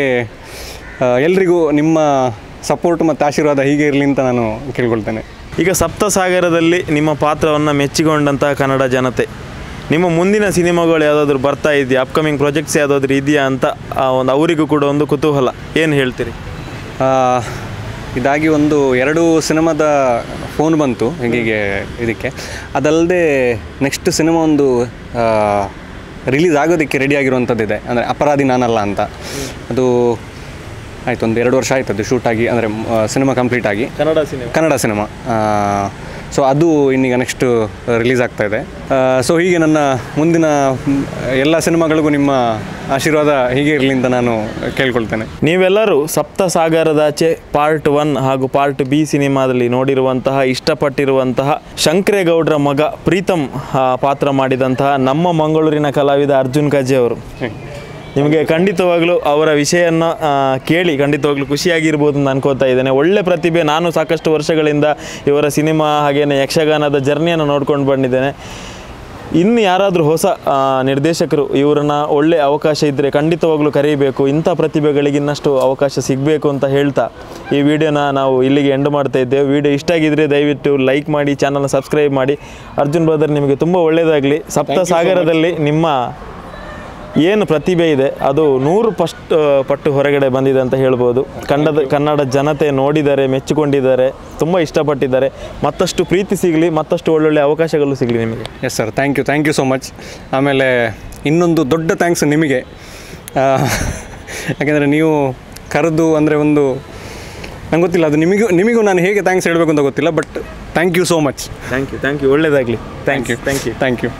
ಎಲ್ರಿಗೂ ನಿಮ್ಮ ಸಪೋರ್ಟ್ ಮತ್ತು ಆಶೀರ್ವಾದ ಹೀಗೆ ಇರಲಿ ಅಂತ ನಾನು ಕೇಳ್ಕೊಳ್ತೇನೆ.
ಈಗ ಸಪ್ತಸಾಗರದಲ್ಲಿ ನಿಮ್ಮ ಪಾತ್ರವನ್ನು ಮೆಚ್ಚಿಕೊಂಡಂತಹ ಕನ್ನಡ ಜನತೆ, ನಿಮ್ಮ ಮುಂದಿನ ಸಿನಿಮಾಗಳು ಯಾವುದಾದ್ರೂ ಬರ್ತಾ ಇದೆಯಾ, ಅಪ್ಕಮಿಂಗ್ ಪ್ರಾಜೆಕ್ಟ್ಸ್ ಯಾವುದಾದ್ರೂ ಇದೆಯಾ ಅಂತ ಒಂದು ಅವರಿಗೂ ಕೂಡ ಒಂದು ಕುತೂಹಲ, ಏನು ಹೇಳ್ತೀರಿ?
ಇದಾಗಿ 2 ಸಿನಿಮಾದ ಫೋನ್ ಬಂತು ಹೀಗೆ ಇದಕ್ಕೆ. ಅದಲ್ಲದೆ ನೆಕ್ಸ್ಟ್ ಸಿನಿಮಾ ಒಂದು ರಿಲೀಸ್ ಆಗೋದಕ್ಕೆ ರೆಡಿ ಆಗಿರುವಂಥದ್ದಿದೆ, ಅಂದರೆ ಅಪರಾಧಿ ನಾನಲ್ಲ ಅಂತ. ಅದು ಆಯಿತು, 1-2 ವರ್ಷ ಆಯ್ತು ಅದು ಶೂಟಾಗಿ, ಅಂದರೆ ಸಿನಿಮಾ ಕಂಪ್ಲೀಟ್ ಆಗಿ. ಕನ್ನಡ ಸಿನಿಮಾ. ಸೊ ಅದು ಇನ್ನೀಗ ನೆಕ್ಸ್ಟ್ ರಿಲೀಸ್ ಆಗ್ತಾಯಿದೆ. ಸೊ ಹೀಗೆ ನನ್ನ ಮುಂದಿನ ಎಲ್ಲ ಸಿನಿಮಾಗಳಿಗೂ ನಿಮ್ಮ ಆಶೀರ್ವಾದ ಹೀಗೆ ಇರಲಿ ಅಂತ ನಾನು ಕೇಳ್ಕೊಳ್ತೇನೆ.
ನೀವೆಲ್ಲರೂ ಸಪ್ತ ಸಾಗರದಾಚೆ ಪಾರ್ಟ್ 1 ಹಾಗೂ ಪಾರ್ಟ್ ಬಿ ಸಿನಿಮಾದಲ್ಲಿ ನೋಡಿರುವಂತಹ, ಇಷ್ಟಪಟ್ಟಿರುವಂತಹ ಶಂಕರೇಗೌಡರ ಮಗ ಪ್ರೀತಮ್ ಪಾತ್ರ ಮಾಡಿದಂತಹ ನಮ್ಮ ಮಂಗಳೂರಿನ ಕಲಾವಿದ ಅರ್ಜುನ್ ಕಜೆ ಅವರು. ನಿಮಗೆ ಖಂಡಿತವಾಗ್ಲೂ ಅವರ ವಿಷಯವನ್ನು ಕೇಳಿ ಖಂಡಿತವಾಗ್ಲೂ ಖುಷಿಯಾಗಿರ್ಬೋದು ಅಂತ ಅನ್ಕೋತಾ ಇದ್ದೇನೆ. ಒಳ್ಳೆ ಪ್ರತಿಭೆ. ನಾನು ಸಾಕಷ್ಟು ವರ್ಷಗಳಿಂದ ಇವರ ಸಿನಿಮಾ ಹಾಗೆಯೇ ಯಕ್ಷಗಾನದ ಜರ್ನಿಯನ್ನು ನೋಡ್ಕೊಂಡು ಬಂದಿದ್ದೇನೆ. ಇನ್ನು ಯಾರಾದರೂ ಹೊಸ ನಿರ್ದೇಶಕರು ಇವರನ್ನ ಒಳ್ಳೆ ಅವಕಾಶ ಇದ್ದರೆ ಖಂಡಿತವಾಗ್ಲೂ ಕರೀಬೇಕು, ಇಂಥ ಪ್ರತಿಭೆಗಳಿಗೆ ಇನ್ನಷ್ಟು ಅವಕಾಶ ಸಿಗಬೇಕು ಅಂತ ಹೇಳ್ತಾ ಈ ವಿಡಿಯೋನ ನಾವು ಇಲ್ಲಿಗೆ ಎಂಡ್ ಮಾಡ್ತಾ ಇದ್ದೇವೆ. ವಿಡಿಯೋ ಇಷ್ಟ ಆಗಿದ್ದರೆ ದಯವಿಟ್ಟು ಲೈಕ್ ಮಾಡಿ, ಚಾನಲ್ನ ಸಬ್ಸ್ಕ್ರೈಬ್ ಮಾಡಿ. ಅರ್ಜುನ್ ಬ್ರದರ್, ನಿಮಗೆ ತುಂಬ ಒಳ್ಳೆಯದಾಗಲಿ. ಸಪ್ತ ಸಾಗರದಲ್ಲಿ ನಿಮ್ಮ ಏನು ಪ್ರತಿಭೆ ಇದೆ ಅದು 100 ಪಟ್ಟು ಹೊರಗಡೆ ಬಂದಿದೆ ಅಂತ ಹೇಳ್ಬೋದು. ಕನ್ನಡ ಜನತೆ ನೋಡಿದ್ದಾರೆ, ಮೆಚ್ಚಿಕೊಂಡಿದ್ದಾರೆ, ತುಂಬ ಇಷ್ಟಪಟ್ಟಿದ್ದಾರೆ. ಮತ್ತಷ್ಟು ಪ್ರೀತಿ ಸಿಗಲಿ, ಮತ್ತಷ್ಟು ಒಳ್ಳೊಳ್ಳೆ ಅವಕಾಶಗಳು ಸಿಗಲಿ ನಿಮಗೆ.
Yes sir, thank you so much. ಆಮೇಲೆ ಇನ್ನೊಂದು ದೊಡ್ಡ ಥ್ಯಾಂಕ್ಸ್ ನಿಮಗೆ, ಯಾಕೆಂದರೆ ನೀವು ಕರೆದು ಅಂದರೆ ಒಂದು ನಂಗೆ ಗೊತ್ತಿಲ್ಲ, ಅದು ನಿಮಗೂ ನಾನು ಹೇಗೆ ಥ್ಯಾಂಕ್ಸ್ ಹೇಳಬೇಕು ಅಂತ ಗೊತ್ತಿಲ್ಲ, but thank you so much.
Thank you. ಒಳ್ಳೆಯದಾಗಲಿ. Thank you.
Thank you.